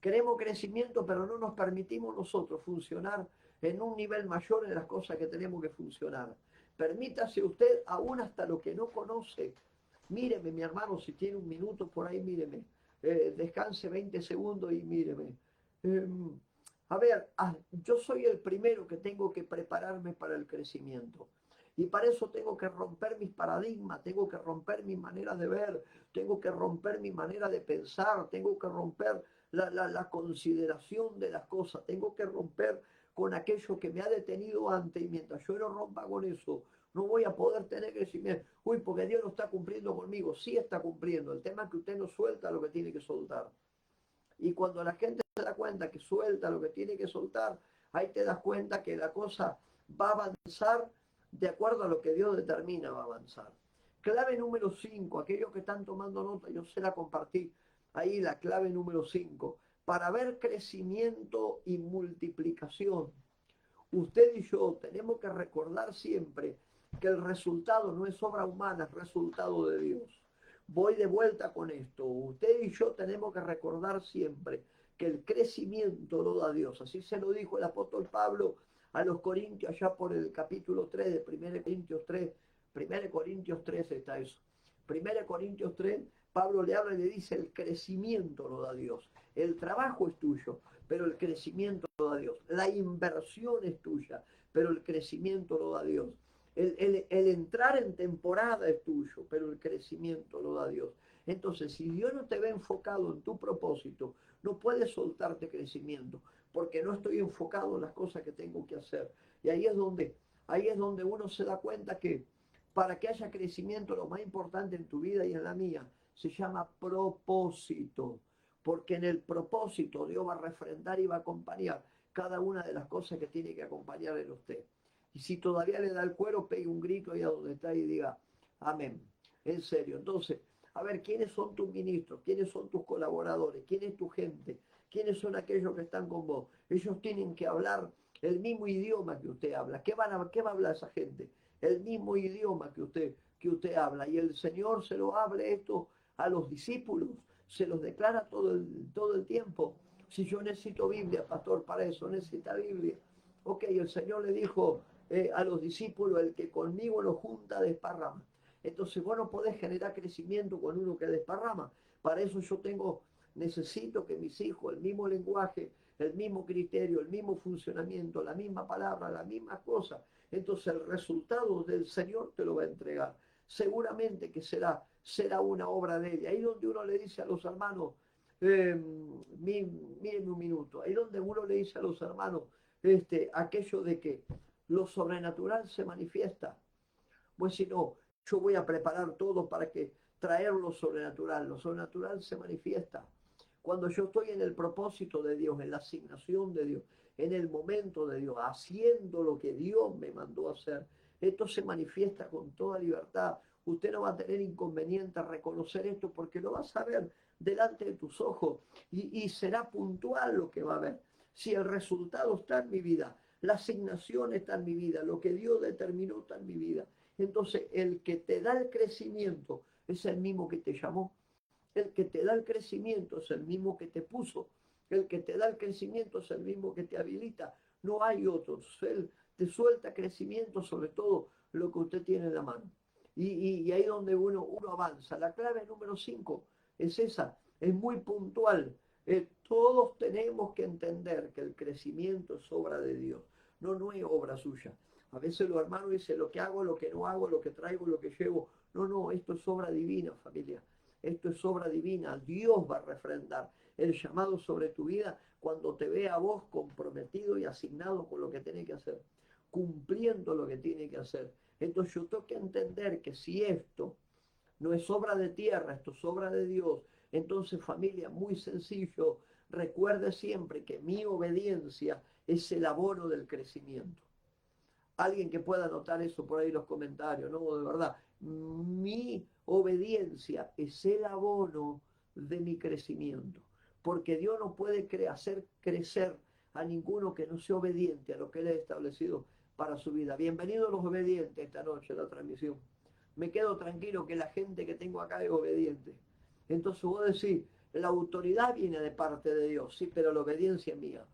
Queremos crecimiento, pero no nos permitimos nosotros funcionar en un nivel mayor en las cosas que tenemos que funcionar. Permítase usted, aún hasta lo que no conoce, míreme, mi hermano, si tiene un minuto por ahí, míreme. Descanse 20 segundos y míreme. Eh, a ver, yo soy el primero que tengo que prepararme para el crecimiento. Y para eso tengo que romper mis paradigmas, tengo que romper mi manera de ver, tengo que romper mi manera de pensar, tengo que romper la consideración de las cosas, tengo que romper con aquello que me ha detenido antes y mientras yo no rompa con eso, no voy a poder tener crecimiento. Uy, porque Dios no está cumpliendo conmigo, sí está cumpliendo, el tema es que usted no suelta lo que tiene que soltar. Y cuando la gente se da cuenta que suelta lo que tiene que soltar, ahí te das cuenta que la cosa va a avanzar de acuerdo a lo que Dios determina va a avanzar. Clave número 5, aquellos que están tomando nota, yo se la compartí ahí, la clave número 5, para ver crecimiento y multiplicación. Usted y yo tenemos que recordar siempre que el resultado no es obra humana, es resultado de Dios. Voy de vuelta con esto. Usted y yo tenemos que recordar siempre que el crecimiento lo da Dios. Así se lo dijo el apóstol Pablo a los Corintios, allá por el capítulo 3 de 1 Corintios 3. 1 Corintios 3 está eso. 1 Corintios 3, Pablo le habla y le dice, el crecimiento lo da Dios. El trabajo es tuyo, pero el crecimiento lo da Dios. La inversión es tuya, pero el crecimiento lo da Dios. El entrar en temporada es tuyo, pero el crecimiento lo da Dios. Entonces, si Dios no te ve enfocado en tu propósito, no puedes soltarte crecimiento, porque no estoy enfocado en las cosas que tengo que hacer. Y ahí es donde uno se da cuenta que para que haya crecimiento, lo más importante en tu vida y en la mía, se llama propósito. Porque en el propósito Dios va a refrendar y va a acompañar cada una de las cosas que tiene que acompañar en usted. Y si todavía le da el cuero, pegue un grito ahí a donde está y diga, amén. En serio. Entonces, a ver, ¿quiénes son tus ministros? ¿Quiénes son tus colaboradores? ¿Quién es tu gente? ¿Quiénes son aquellos que están con vos? Ellos tienen que hablar el mismo idioma que usted habla. ¿Qué va a hablar esa gente? El mismo idioma que usted habla. Y el Señor se lo hable esto a los discípulos, se los declara todo el tiempo. Si yo necesito Biblia, pastor, para eso necesita Biblia. Ok, el Señor le dijo a los discípulos, el que conmigo lo junta desparrama. Entonces vos no podés generar crecimiento con uno que desparrama. Para eso necesito que mis hijos, el mismo lenguaje, el mismo criterio, el mismo funcionamiento, la misma palabra, la misma cosa. Entonces el resultado del Señor te lo va a entregar. Seguramente que será una obra de Él. Ahí donde uno le dice a los hermanos, mírenme un minuto, ahí donde uno le dice a los hermanos, aquello de que lo sobrenatural se manifiesta. Pues si no, yo voy a preparar todo para que traer lo sobrenatural se manifiesta. Cuando yo estoy en el propósito de Dios, en la asignación de Dios, en el momento de Dios, haciendo lo que Dios me mandó a hacer, esto se manifiesta con toda libertad. Usted no va a tener inconveniente a reconocer esto porque lo vas a ver delante de tus ojos y será puntual lo que va a ver. Si el resultado está en mi vida, La asignación está en mi vida, lo que Dios determinó está en mi vida. Entonces, el que te da el crecimiento es el mismo que te llamó. El que te da el crecimiento es el mismo que te puso. El que te da el crecimiento es el mismo que te habilita. No hay otros. Él te suelta crecimiento, sobre todo lo que usted tiene en la mano. Y ahí donde uno avanza. La clave número 5 es esa, es muy puntual. Todos tenemos que entender que el crecimiento es obra de Dios, no es obra suya. A veces los hermanos dicen lo que hago, lo que no hago, lo que traigo, lo que llevo. No, esto es obra divina, familia. Esto es obra divina. Dios va a refrendar el llamado sobre tu vida cuando te vea a vos comprometido y asignado con lo que tiene que hacer, cumpliendo lo que tiene que hacer. Entonces yo tengo que entender que si esto no es obra de tierra, esto es obra de Dios, entonces familia, muy sencillo, recuerde siempre que mi obediencia es el abono del crecimiento. Alguien que pueda anotar eso por ahí en los comentarios, ¿no? De verdad, mi obediencia es el abono de mi crecimiento, porque Dios no puede hacer crecer a ninguno que no sea obediente a lo que Él ha establecido para su vida. Bienvenidos los obedientes esta noche a la transmisión. Me quedo tranquilo que la gente que tengo acá es obediente. Entonces vos decís, la autoridad viene de parte de Dios, sí, pero la obediencia es mía.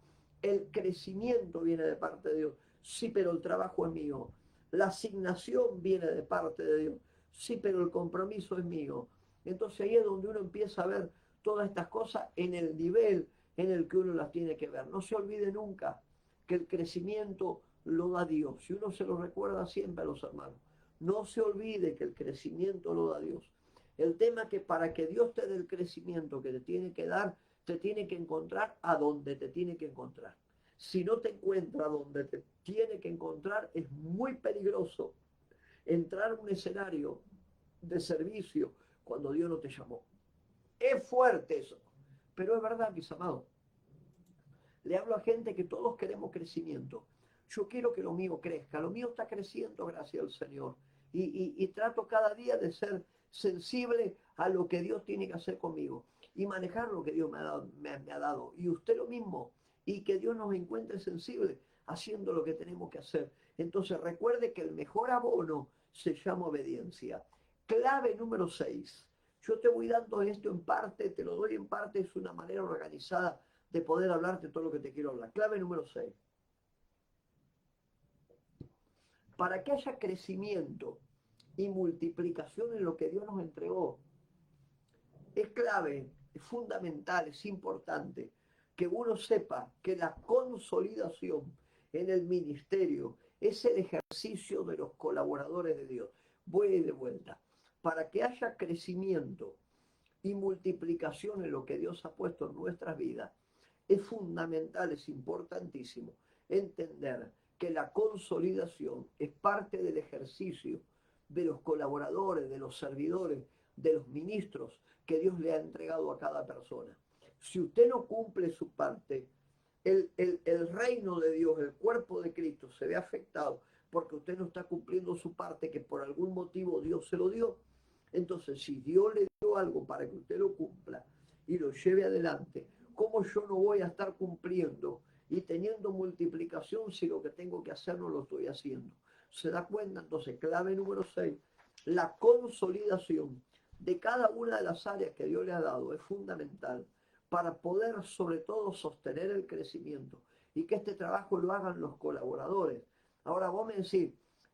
El crecimiento viene de parte de Dios, sí, pero el trabajo es mío. La asignación viene de parte de Dios, sí, pero el compromiso es mío. Entonces ahí es donde uno empieza a ver todas estas cosas en el nivel en el que uno las tiene que ver. No se olvide nunca que el crecimiento lo da Dios. Y uno se lo recuerda siempre a los hermanos. No se olvide que el crecimiento lo da Dios. El tema es que para que Dios te dé el crecimiento que te tiene que dar, te tiene que encontrar a donde te tiene que encontrar. Si no te encuentra donde te tiene que encontrar, es muy peligroso entrar a un escenario de servicio cuando Dios no te llamó. Es fuerte eso, pero es verdad, mis amados. Le hablo a gente que todos queremos crecimiento. Yo quiero que lo mío crezca. Lo mío está creciendo gracias al Señor. Y trato cada día de ser sensible a lo que Dios tiene que hacer conmigo y manejar lo que Dios me ha dado. Y usted lo mismo. Y que Dios nos encuentre sensibles haciendo lo que tenemos que hacer. Entonces recuerde que el mejor abono se llama obediencia. Clave número 6. Yo te voy dando esto en parte, te lo doy en parte, es una manera organizada de poder hablarte todo lo que te quiero hablar. Clave número 6. Para que haya crecimiento y multiplicación en lo que Dios nos entregó, es clave, es fundamental, es importante que uno sepa que la consolidación en el ministerio es el ejercicio de los colaboradores de Dios. Voy de vuelta. Para que haya crecimiento y multiplicación en lo que Dios ha puesto en nuestras vidas, es fundamental, es importantísimo entender que la consolidación es parte del ejercicio de los colaboradores, de los servidores, de los ministros que Dios le ha entregado a cada persona. Si usted no cumple su parte, el reino de Dios, el cuerpo de Cristo se ve afectado porque usted no está cumpliendo su parte que por algún motivo Dios se lo dio. Entonces, si Dios le dio algo para que usted lo cumpla y lo lleve adelante, ¿cómo yo no voy a estar cumpliendo y teniendo multiplicación si lo que tengo que hacer no lo estoy haciendo? ¿Se da cuenta? Entonces, clave número 6, la consolidación de cada una de las áreas que Dios le ha dado es fundamental para poder sobre todo sostener el crecimiento y que este trabajo lo hagan los colaboradores. Ahora vos me decís,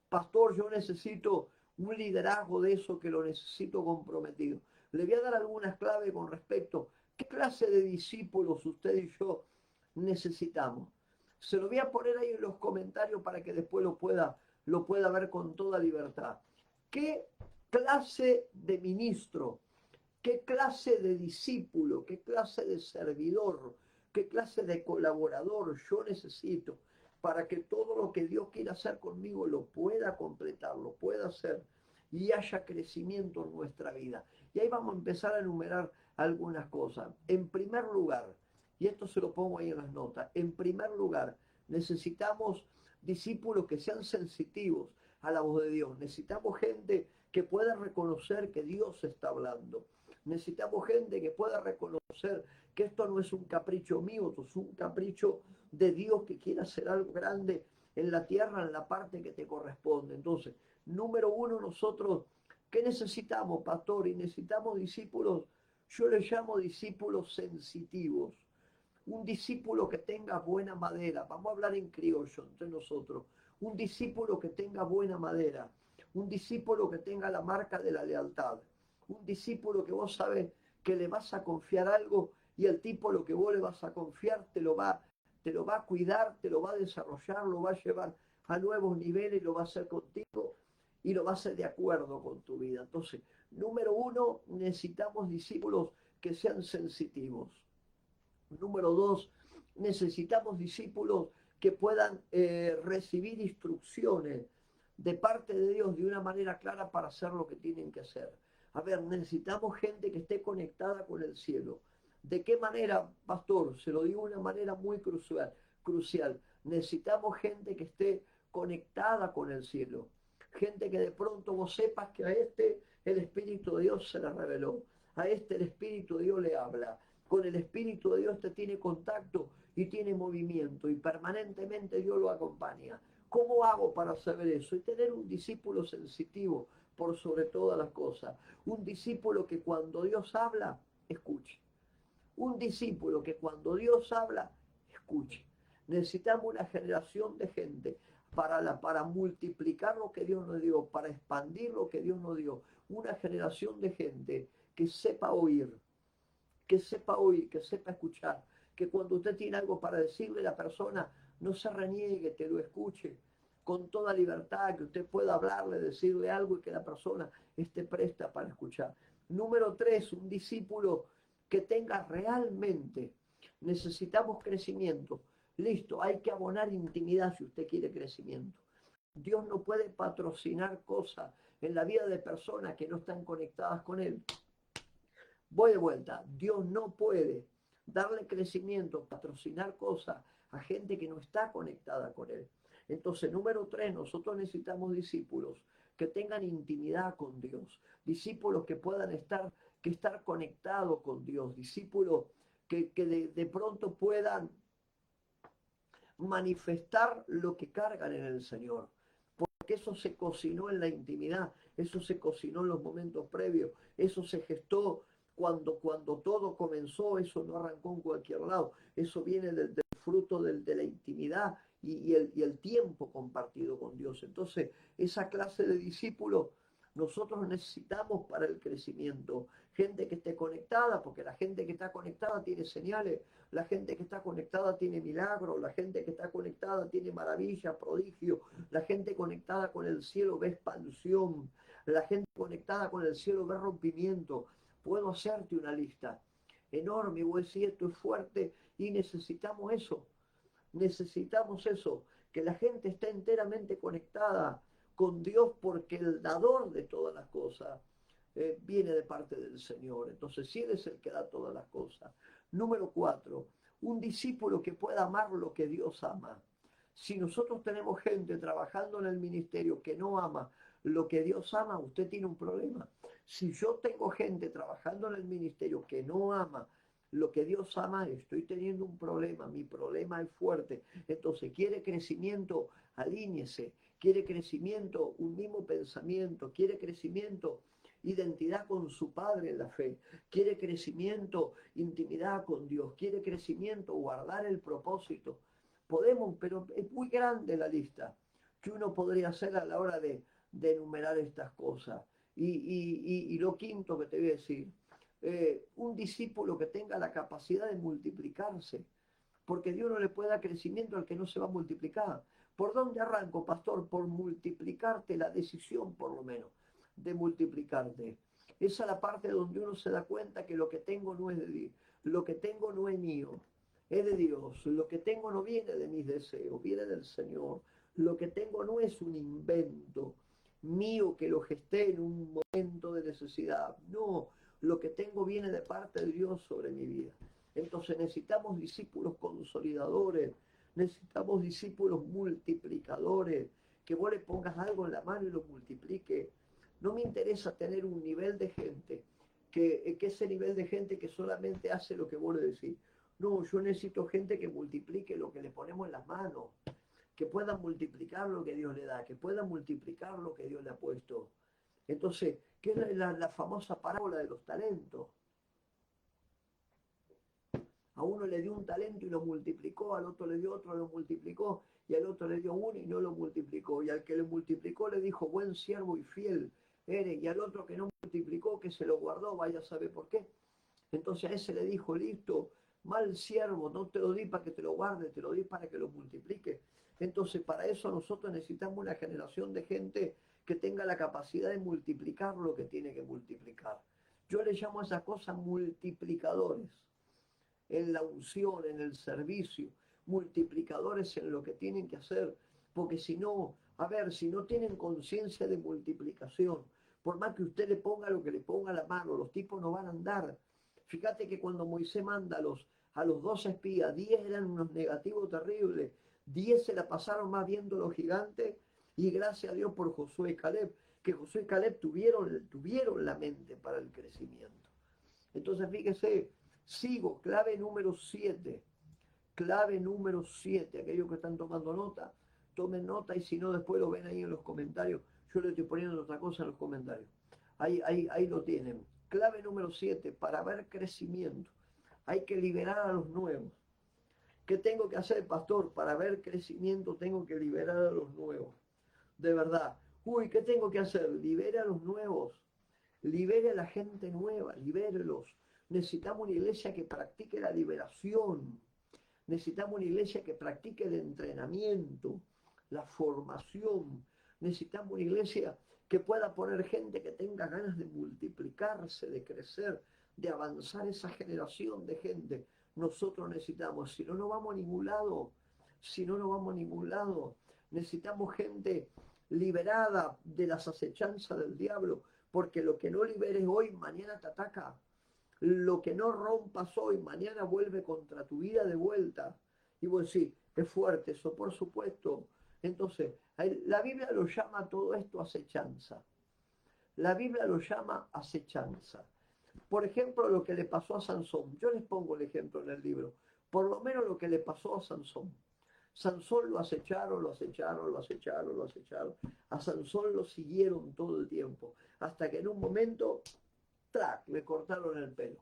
pastor, yo necesito un liderazgo de eso que lo necesito comprometido. Le voy a dar algunas claves con respecto a qué clase de discípulos usted y yo necesitamos. Se lo voy a poner ahí en los comentarios para que después lo pueda ver con toda libertad. ¿Qué clase de ministro, qué clase de discípulo, qué clase de servidor, qué clase de colaborador yo necesito para que todo lo que Dios quiera hacer conmigo lo pueda completar, lo pueda hacer y haya crecimiento en nuestra vida? Y ahí vamos a empezar a enumerar algunas cosas. En primer lugar, y esto se lo pongo ahí en las notas, en primer lugar, necesitamos discípulos que sean sensitivos a la voz de Dios. Necesitamos gente que pueda reconocer que Dios está hablando. Necesitamos gente que pueda reconocer que esto no es un capricho mío, esto es un capricho de Dios que quiere hacer algo grande en la tierra, en la parte que te corresponde. Entonces, número uno, nosotros, ¿qué necesitamos, pastor? Y necesitamos discípulos, yo les llamo discípulos sensitivos. Un discípulo que tenga buena madera, vamos a hablar en criollo entre nosotros, un discípulo que tenga buena madera, un discípulo que tenga la marca de la lealtad, un discípulo que vos sabes que le vas a confiar algo y el tipo lo que vos le vas a confiar te lo va a cuidar, te lo va a desarrollar, lo va a llevar a nuevos niveles y lo va a hacer contigo y lo va a hacer de acuerdo con tu vida. Entonces, número uno, necesitamos discípulos que sean sensitivos. Número dos, necesitamos discípulos que puedan recibir instrucciones de parte de Dios de una manera clara para hacer lo que tienen que hacer. A ver, necesitamos gente que esté conectada con el cielo. ¿De qué manera, pastor? Se lo digo de una manera muy crucial. Necesitamos gente que esté conectada con el cielo. Gente que de pronto vos sepas que a este el Espíritu de Dios se le reveló. A este el Espíritu de Dios le habla. Con el Espíritu de Dios te tiene contacto y tiene movimiento y permanentemente Dios lo acompaña. ¿Cómo hago para saber eso? Y tener un discípulo sensitivo por sobre todas las cosas. Un discípulo que cuando Dios habla, escuche. Un discípulo que cuando Dios habla, escuche. Necesitamos una generación de gente para multiplicar lo que Dios nos dio, para expandir lo que Dios nos dio. Una generación de gente que sepa oír, que sepa escuchar, que cuando usted tiene algo para decirle a la persona, no se reniegue, te lo escuche con toda libertad, que usted pueda hablarle, decirle algo y que la persona esté presta para escuchar. Número tres, un discípulo que tenga realmente, necesitamos crecimiento. Listo, hay que abonar intimidad si usted quiere crecimiento. Dios no puede patrocinar cosas en la vida de personas que no están conectadas con Él. Voy de vuelta. Dios no puede darle crecimiento, patrocinar cosas a gente que no está conectada con Él. Entonces, número tres, nosotros necesitamos discípulos que tengan intimidad con Dios, discípulos que puedan estar conectados con Dios, discípulos que de pronto puedan manifestar lo que cargan en el Señor. Porque eso se cocinó en la intimidad, eso se cocinó en los momentos previos, eso se gestó cuando todo comenzó, eso no arrancó en cualquier lado, eso viene del fruto de la intimidad y el tiempo compartido con Dios. Entonces, esa clase de discípulos nosotros necesitamos para el crecimiento. Gente que esté conectada, porque la gente que está conectada tiene señales, la gente que está conectada tiene milagros, la gente que está conectada tiene maravilla, prodigio, la gente conectada con el cielo ve expansión, la gente conectada con el cielo ve rompimiento. Puedo hacerte una lista enorme, voy a decir, esto es fuerte y necesitamos eso, que la gente esté enteramente conectada con Dios porque el dador de todas las cosas viene de parte del Señor. Entonces, si Él es el que da todas las cosas. Número cuatro, un discípulo que pueda amar lo que Dios ama. Si nosotros tenemos gente trabajando en el ministerio que no ama lo que Dios ama, usted tiene un problema. Si yo tengo gente trabajando en el ministerio que no ama lo que Dios ama, estoy teniendo un problema, mi problema es fuerte. Entonces, quiere crecimiento, alíñese, quiere crecimiento, un mismo pensamiento, quiere crecimiento, identidad con su Padre en la fe, quiere crecimiento, intimidad con Dios, quiere crecimiento, guardar el propósito. Podemos, pero es muy grande la lista que uno podría hacer a la hora de enumerar estas cosas. Y lo quinto que te voy a decir, un discípulo que tenga la capacidad de multiplicarse, porque Dios no le puede dar crecimiento al que no se va a multiplicar. ¿Por dónde arranco, pastor? Por multiplicarte, la decisión por lo menos de multiplicarte. Esa es la parte donde uno se da cuenta que lo que tengo no es de Dios, lo que tengo no es mío, es de Dios. Lo que tengo no viene de mis deseos, viene del Señor. Lo que tengo no es un invento mío que lo gesté en un momento de necesidad. No, lo que tengo viene de parte de Dios sobre mi vida. Entonces necesitamos discípulos consolidadores, necesitamos discípulos multiplicadores, que vos le pongas algo en la mano y lo multiplique. No me interesa tener un nivel de gente, que ese nivel de gente que solamente hace lo que vos le decís. No, yo necesito gente que multiplique lo que le ponemos en las manos, que pueda multiplicar lo que Dios le da, que pueda multiplicar lo que Dios le ha puesto. Entonces, ¿qué es la famosa parábola de los talentos? A uno le dio un talento y lo multiplicó, al otro le dio otro, lo multiplicó, y al otro le dio uno y no lo multiplicó. Y al que le multiplicó le dijo, buen siervo y fiel eres, y al otro que no multiplicó, que se lo guardó, vaya a saber por qué. Entonces a ese le dijo, listo, mal siervo, no te lo di para que te lo guarde, te lo di para que lo multiplique. Entonces para eso nosotros necesitamos una generación de gente que tenga la capacidad de multiplicar lo que tiene que multiplicar. Yo le llamo a esas cosas multiplicadores en la unción, en el servicio, multiplicadores en lo que tienen que hacer, porque si no, a ver, si no tienen conciencia de multiplicación, por más que usted le ponga lo que le ponga a la mano, los tipos no van a andar. Fíjate que cuando Moisés manda a los 12 espías, 10 eran unos negativos terribles, 10 se la pasaron más viendo los gigantes, y gracias a Dios por Josué y Caleb, que Josué y Caleb tuvieron la mente para el crecimiento. Entonces fíjese, sigo, clave número 7. Clave número 7. Aquellos que están tomando nota, tomen nota y si no, después lo ven ahí en los comentarios. Yo le estoy poniendo otra cosa en los comentarios. Ahí lo tienen. Clave número 7. Para ver crecimiento, hay que liberar a los nuevos. ¿Qué tengo que hacer, pastor? Para ver crecimiento tengo que liberar a los nuevos. De verdad. Uy, ¿qué tengo que hacer? Libere a los nuevos. Libere a la gente nueva, libérelos. Necesitamos una iglesia que practique la liberación. Necesitamos una iglesia que practique el entrenamiento, la formación. Necesitamos una iglesia que pueda poner gente que tenga ganas de multiplicarse, de crecer, de avanzar esa generación de gente. Nosotros necesitamos, si no, no vamos a ningún lado. Si no, no vamos a ningún lado. Necesitamos gente liberada de las acechanzas del diablo, porque lo que no liberes hoy, mañana te ataca. Lo que no rompas hoy, mañana vuelve contra tu vida de vuelta. Y vos decís, es fuerte eso, por supuesto. Entonces, la Biblia lo llama todo esto acechanza. La Biblia lo llama acechanza. Por ejemplo, lo que le pasó a Sansón. Yo les pongo el ejemplo en el libro. Por lo menos lo que le pasó a Sansón. Sansón lo acecharon, lo acecharon, lo acecharon, lo acecharon. A Sansón lo siguieron todo el tiempo. Hasta que en un momento, ¡trac!, le cortaron el pelo.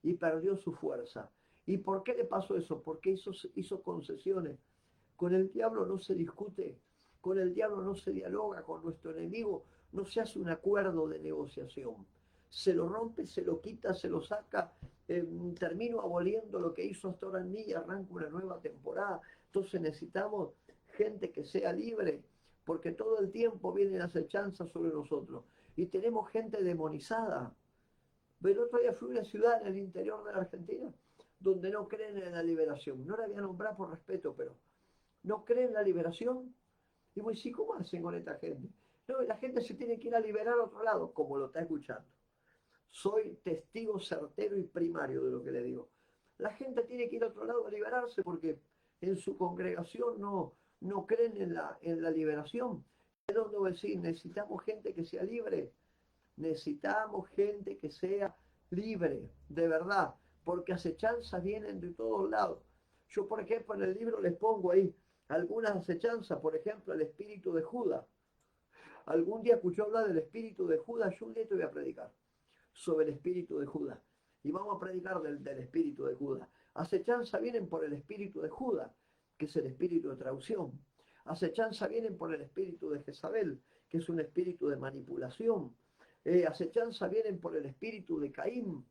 Y perdió su fuerza. ¿Y por qué le pasó eso? Porque hizo concesiones. Con el diablo no se discute. Con el diablo no se dialoga. Con nuestro enemigo no se hace un acuerdo de negociación. Se lo rompe, se lo quita, se lo saca. Termino aboliendo lo que hizo hasta ahora en mí y arranco una nueva temporada. Entonces necesitamos gente que sea libre, porque todo el tiempo viene la acechanza sobre nosotros. Y tenemos gente demonizada. El otro día fui a una ciudad en el interior de la Argentina donde no creen en la liberación. No la voy a nombrar por respeto, pero no creen en la liberación. Y voy, sí, ¿cómo hacen con esta gente? No, la gente se tiene que ir a liberar a otro lado, como lo está escuchando. Soy testigo certero y primario de lo que le digo. La gente tiene que ir a otro lado a liberarse porque en su congregación no creen en la liberación. Es donde voy a decir, necesitamos gente que sea libre. Necesitamos gente que sea libre, de verdad, porque acechanzas vienen de todos lados. Yo, por ejemplo, en el libro les pongo ahí algunas acechanzas, por ejemplo, el espíritu de Judas. Algún día escuchó hablar del espíritu de Judas, yo un día te voy a predicar sobre el espíritu de Judas. Y vamos a predicar del espíritu de Judas. Acechanza vienen por el espíritu de Judas, que es el espíritu de traición. Acechanza vienen por el espíritu de Jezabel, que es un espíritu de manipulación. Acechanza vienen por el espíritu de Caín,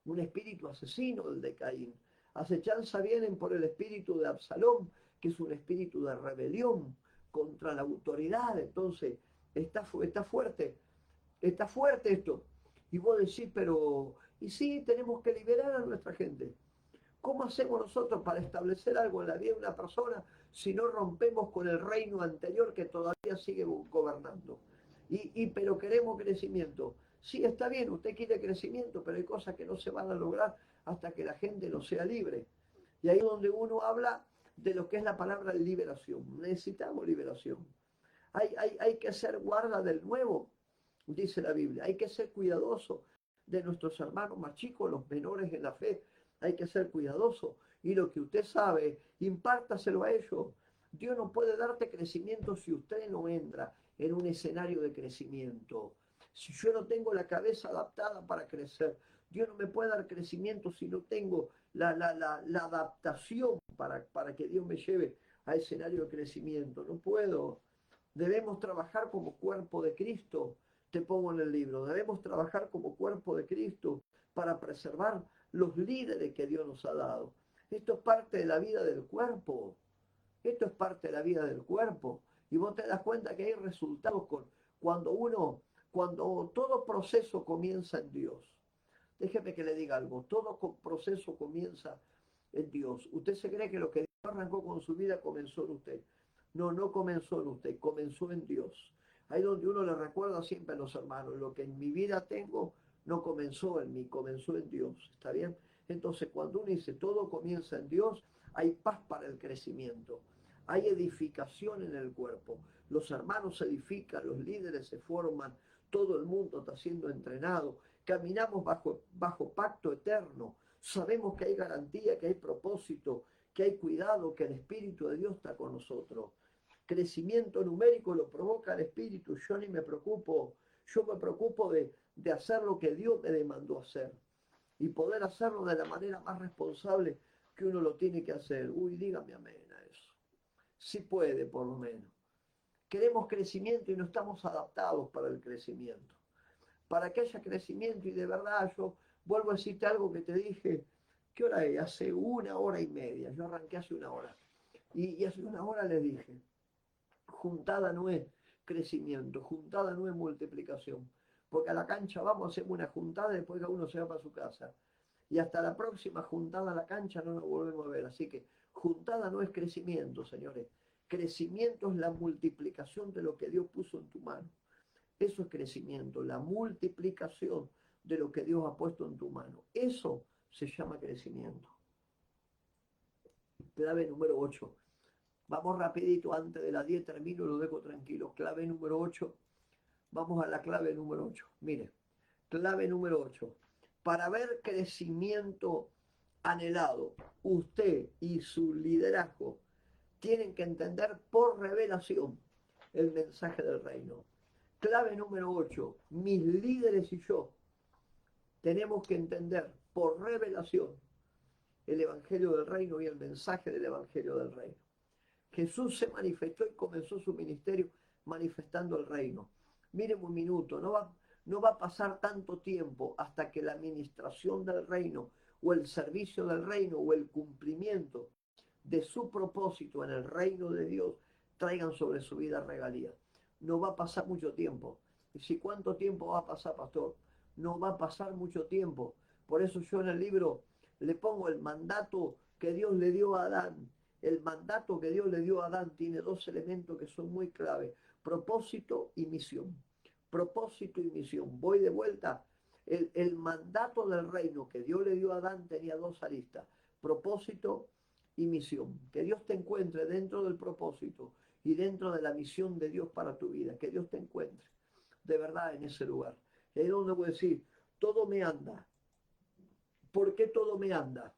un espíritu asesino del de Caín. Acechanza vienen por el espíritu de Absalón, que es un espíritu de rebelión contra la autoridad. Entonces, está fuerte esto. Y vos decís, pero, y sí, tenemos que liberar a nuestra gente. ¿Cómo hacemos nosotros para establecer algo en la vida de una persona si no rompemos con el reino anterior que todavía sigue gobernando? Pero queremos crecimiento. Sí, está bien, usted quiere crecimiento, pero hay cosas que no se van a lograr hasta que la gente no sea libre. Y ahí es donde uno habla de lo que es la palabra liberación. Necesitamos liberación. Hay que ser guarda del nuevo, dice la Biblia. Hay que ser cuidadoso de nuestros hermanos más chicos, los menores en la fe. Hay que ser cuidadoso. y lo que usted sabe, impártaselo a ellos. Dios no puede darte crecimiento si usted no entra en un escenario de crecimiento. Si yo no tengo la cabeza adaptada para crecer, Dios no me puede dar crecimiento si no tengo la adaptación para que Dios me lleve a escenario de crecimiento. No puedo. Debemos trabajar como cuerpo de Cristo. Te pongo en el libro. Debemos trabajar como cuerpo de Cristo para preservar los líderes que Dios nos ha dado. Esto es parte de la vida del cuerpo. Esto es parte de la vida del cuerpo. Y vos te das cuenta que hay resultados cuando todo proceso comienza en Dios. Déjeme que le diga algo. Todo proceso comienza en Dios. Usted se cree que lo que Dios arrancó con su vida comenzó en usted. No, no comenzó en usted, comenzó en Dios. Ahí donde uno le recuerda siempre a los hermanos, lo que en mi vida tengo no comenzó en mí, comenzó en Dios. ¿Está bien? Entonces, cuando uno dice todo comienza en Dios, hay paz para el crecimiento. Hay edificación en el cuerpo. Los hermanos se edifican, los líderes se forman, todo el mundo está siendo entrenado. Caminamos bajo pacto eterno. Sabemos que hay garantía, que hay propósito, que hay cuidado, que el Espíritu de Dios está con nosotros. Crecimiento numérico lo provoca el Espíritu. Yo ni me preocupo. Yo me preocupo de hacer lo que Dios me demandó hacer. Y poder hacerlo de la manera más responsable que uno lo tiene que hacer. Uy, dígame amén a eso. Sí puede, por lo menos. Queremos crecimiento y no estamos adaptados para el crecimiento. Para que haya crecimiento y de verdad yo vuelvo a decirte algo que te dije, ¿qué hora es? Hace 1 hora y media, yo arranqué hace 1 hora. Y hace 1 hora les dije, juntada no es crecimiento, juntada no es multiplicación. Porque a la cancha vamos, hacemos una juntada y después cada uno se va para su casa. Y hasta la próxima juntada a la cancha no nos volvemos a ver. Así que juntada no es crecimiento, señores. Crecimiento es la multiplicación de lo que Dios puso en tu mano. Eso es crecimiento, la multiplicación de lo que Dios ha puesto en tu mano. Eso se llama crecimiento. Clave número 8. Vamos rapidito, antes de las 10 termino, lo dejo tranquilo. Clave número 8. Vamos a la clave número 8. Mire, clave número 8. Para ver crecimiento anhelado, usted y su liderazgo tienen que entender por revelación el mensaje del reino. Clave número 8. Mis líderes y yo tenemos que entender por revelación el Evangelio del Reino y el mensaje del Evangelio del Reino. Jesús se manifestó y comenzó su ministerio manifestando el reino. Miren un minuto, no va a pasar tanto tiempo hasta que la administración del reino o el servicio del reino o el cumplimiento de su propósito en el reino de Dios traigan sobre su vida regalías. No va a pasar mucho tiempo. ¿Y si cuánto tiempo va a pasar, pastor? No va a pasar mucho tiempo. Por eso yo en el libro le pongo el mandato que Dios le dio a Adán. El mandato que Dios le dio a Adán tiene dos elementos que son muy clave: propósito y misión. Propósito y misión. Voy de vuelta. El mandato del reino que Dios le dio a Adán tenía dos aristas: propósito y misión. Que Dios te encuentre dentro del propósito y dentro de la misión de Dios para tu vida. Que Dios te encuentre de verdad en ese lugar. Y ahí es donde voy a decir, todo me anda. ¿Por qué todo me anda?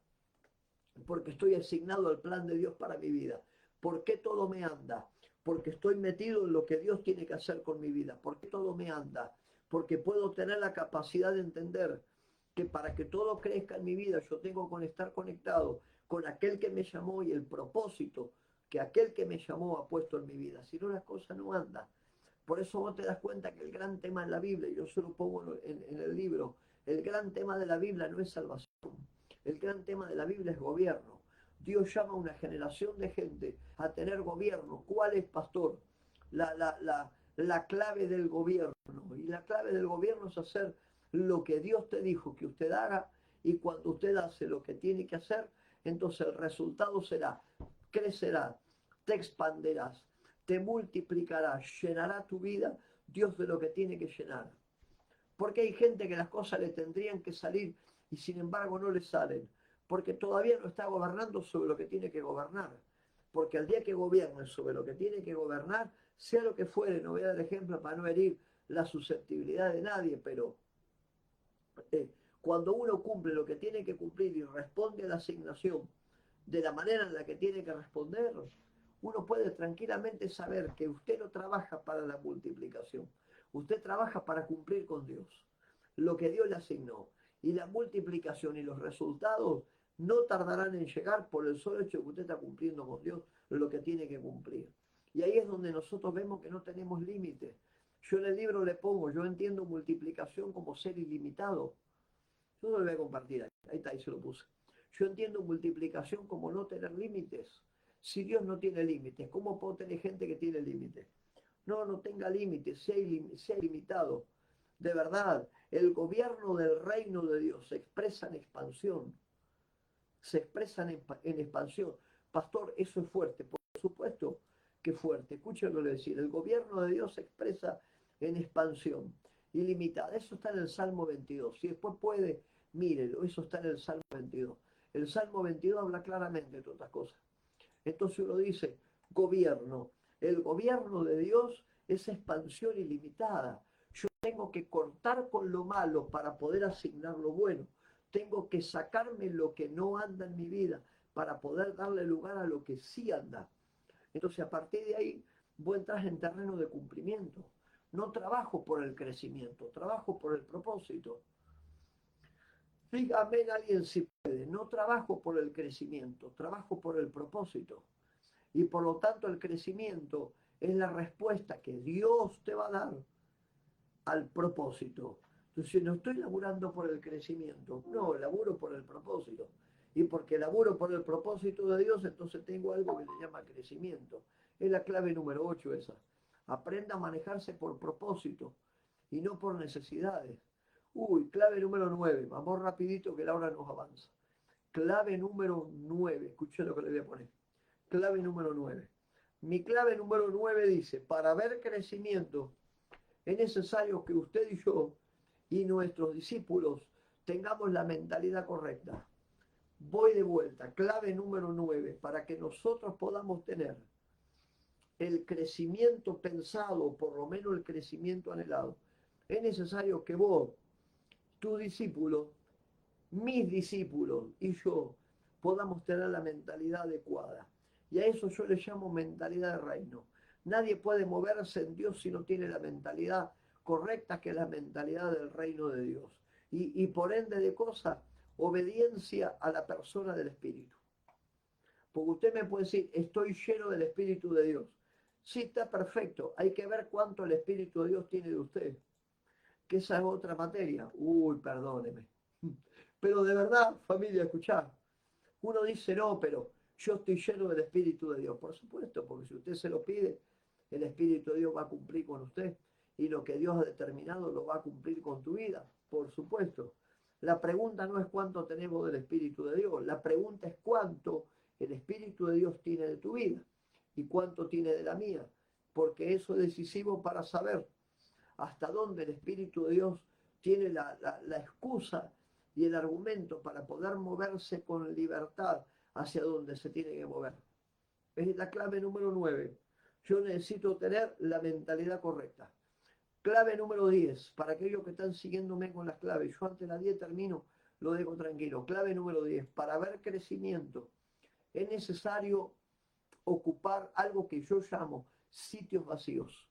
Porque estoy asignado al plan de Dios para mi vida. ¿Por qué todo me anda? Porque estoy metido en lo que Dios tiene que hacer con mi vida. ¿Por qué todo me anda? Porque puedo tener la capacidad de entender que para que todo crezca en mi vida yo tengo que estar conectado con aquel que me llamó y el propósito que aquel que me llamó ha puesto en mi vida. Si no, las cosas no andan. Por eso vos te das cuenta que el gran tema en la Biblia, yo se lo pongo en el libro, el gran tema de la Biblia no es salvación. El gran tema de la Biblia es gobierno. Dios llama a una generación de gente a tener gobierno. ¿Cuál es, pastor? La clave del gobierno. Y la clave del gobierno es hacer lo que Dios te dijo que usted haga, y cuando usted hace lo que tiene que hacer, entonces el resultado será: crecerá, te expanderás, te multiplicarás, llenará tu vida Dios de lo que tiene que llenar. Porque hay gente que las cosas le tendrían que salir y sin embargo no le salen, porque todavía no está gobernando sobre lo que tiene que gobernar. Porque al día que gobierne sobre lo que tiene que gobernar, sea lo que fuere, no voy a dar ejemplo para no herir la susceptibilidad de nadie, pero cuando uno cumple lo que tiene que cumplir y responde a la asignación de la manera en la que tiene que responder, uno puede tranquilamente saber que usted no trabaja para la multiplicación, usted trabaja para cumplir con Dios lo que Dios le asignó. Y la multiplicación y los resultados no tardarán en llegar por el solo hecho de que usted está cumpliendo con Dios lo que tiene que cumplir. Y ahí es donde nosotros vemos que no tenemos límites. Yo en el libro le pongo, yo entiendo multiplicación como ser ilimitado. Yo no lo voy a compartir ahí. Ahí está, ahí se lo puse. Yo entiendo multiplicación como no tener límites. Si Dios no tiene límites, ¿cómo puedo tener gente que tiene límites? No, no tenga límites, sea ilimitado. De verdad, el gobierno del reino de Dios se expresa en expansión. Se expresa en expansión. Pastor, eso es fuerte. Por supuesto que es fuerte. Escúchalo decir. El gobierno de Dios se expresa en expansión ilimitada. Eso está en el Salmo 22. Si después puede, mírelo. Eso está en el Salmo 22. El Salmo 22 habla claramente de otras cosas. Entonces uno dice, gobierno. El gobierno de Dios es expansión ilimitada. Yo tengo que cortar con lo malo para poder asignar lo bueno. Tengo que sacarme lo que no anda en mi vida para poder darle lugar a lo que sí anda. Entonces a partir de ahí voy a entrar en terreno de cumplimiento. No trabajo por el crecimiento, trabajo por el propósito. Dígame alguien si puede. No trabajo por el crecimiento, trabajo por el propósito. Y por lo tanto el crecimiento es la respuesta que Dios te va a dar al propósito. Entonces no estoy laburando por el crecimiento, no, laburo por el propósito. Y porque laburo por el propósito de Dios, entonces tengo algo que se llama crecimiento. Es la clave número 8 esa. Aprenda a manejarse por propósito y no por necesidades. Uy, clave número 9. Vamos rapidito que la hora nos avanza. Clave número 9. Escuchen lo que le voy a poner. Clave número 9. Mi clave número 9 dice, para ver crecimiento es necesario que usted y yo y nuestros discípulos tengamos la mentalidad correcta. Voy de vuelta, clave número 9, para que nosotros podamos tener el crecimiento pensado, por lo menos el crecimiento anhelado. Es necesario que vos, tu discípulo, mis discípulos y yo podamos tener la mentalidad adecuada. Y a eso yo le llamo mentalidad de reino. Nadie puede moverse en Dios si no tiene la mentalidad correcta, que es la mentalidad del reino de Dios. Y por ende de cosas, obediencia a la persona del Espíritu. Porque usted me puede decir, estoy lleno del Espíritu de Dios. Sí, está perfecto. Hay que ver cuánto el Espíritu de Dios tiene de usted. Que esa es otra materia. Uy, perdóneme. Pero de verdad, familia, escuchá. Uno dice, no, pero yo estoy lleno del Espíritu de Dios. Por supuesto, porque si usted se lo pide, el Espíritu de Dios va a cumplir con usted. Y lo que Dios ha determinado lo va a cumplir con tu vida. Por supuesto. La pregunta no es cuánto tenemos del Espíritu de Dios. La pregunta es cuánto el Espíritu de Dios tiene de tu vida. Y cuánto tiene de la mía. Porque eso es decisivo para saber hasta dónde el Espíritu de Dios tiene la excusa y el argumento para poder moverse con libertad hacia donde se tiene que mover. Es la clave número 9. Yo necesito tener la mentalidad correcta. Clave número 10, para aquellos que están siguiéndome con las claves. Yo antes de las 10 termino, lo dejo tranquilo. Clave número 10, para ver crecimiento es necesario ocupar algo que yo llamo sitios vacíos.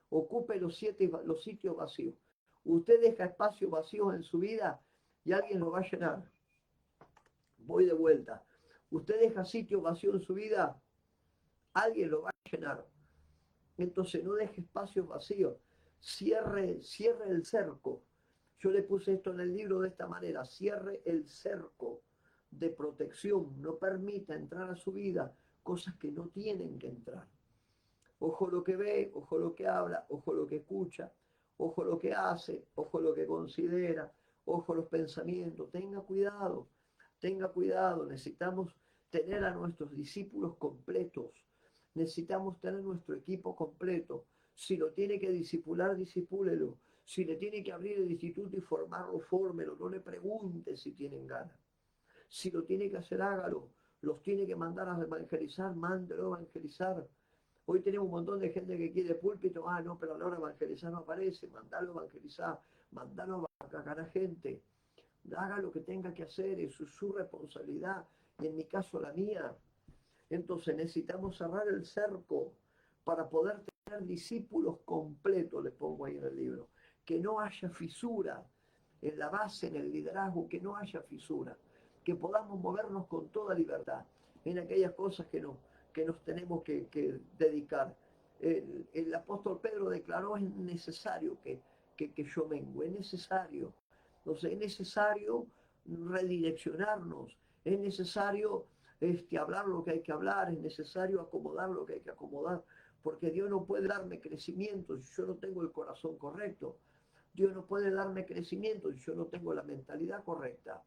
Ocupe los sitios vacíos. Usted deja espacios vacíos en su vida y alguien lo va a llenar. Voy de vuelta. Usted deja sitios vacíos en su vida, alguien lo va a llenar. Entonces no deje espacios vacíos. Cierre el cerco. Yo le puse esto en el libro de esta manera. Cierre el cerco de protección. No permita entrar a su vida cosas que no tienen que entrar. Ojo lo que ve, ojo lo que habla, ojo lo que escucha, ojo lo que hace, ojo lo que considera, ojo los pensamientos. Tenga cuidado. Necesitamos tener a nuestros discípulos completos. Necesitamos tener nuestro equipo completo. Si lo tiene que discipular, disipúlelo. Si le tiene que abrir el instituto y formarlo, fórmelo. No le pregunte si tienen ganas. Si lo tiene que hacer, hágalo. Los tiene que mandar a evangelizar, mándelo a evangelizar. Hoy tenemos un montón de gente que quiere púlpito. Ah, no, pero a la hora de evangelizar no aparece. Mandalo a evangelizar. Mandalo a ganar gente. Haga lo que tenga que hacer. Eso es su responsabilidad. y en mi caso la mía. Entonces necesitamos cerrar el cerco para poder tener discípulos completos, le pongo ahí en el libro. Que no haya fisura en la base, en el liderazgo, que no haya fisura. Que podamos movernos con toda libertad en aquellas cosas que nos tenemos que dedicar. El apóstol Pedro declaró: es necesario que yo mengue, es necesario. Entonces es necesario redireccionarnos, es necesario hablar lo que hay que hablar, es necesario acomodar lo que hay que acomodar, porque Dios no puede darme crecimiento si yo no tengo el corazón correcto. Dios no puede darme crecimiento si yo no tengo la mentalidad correcta.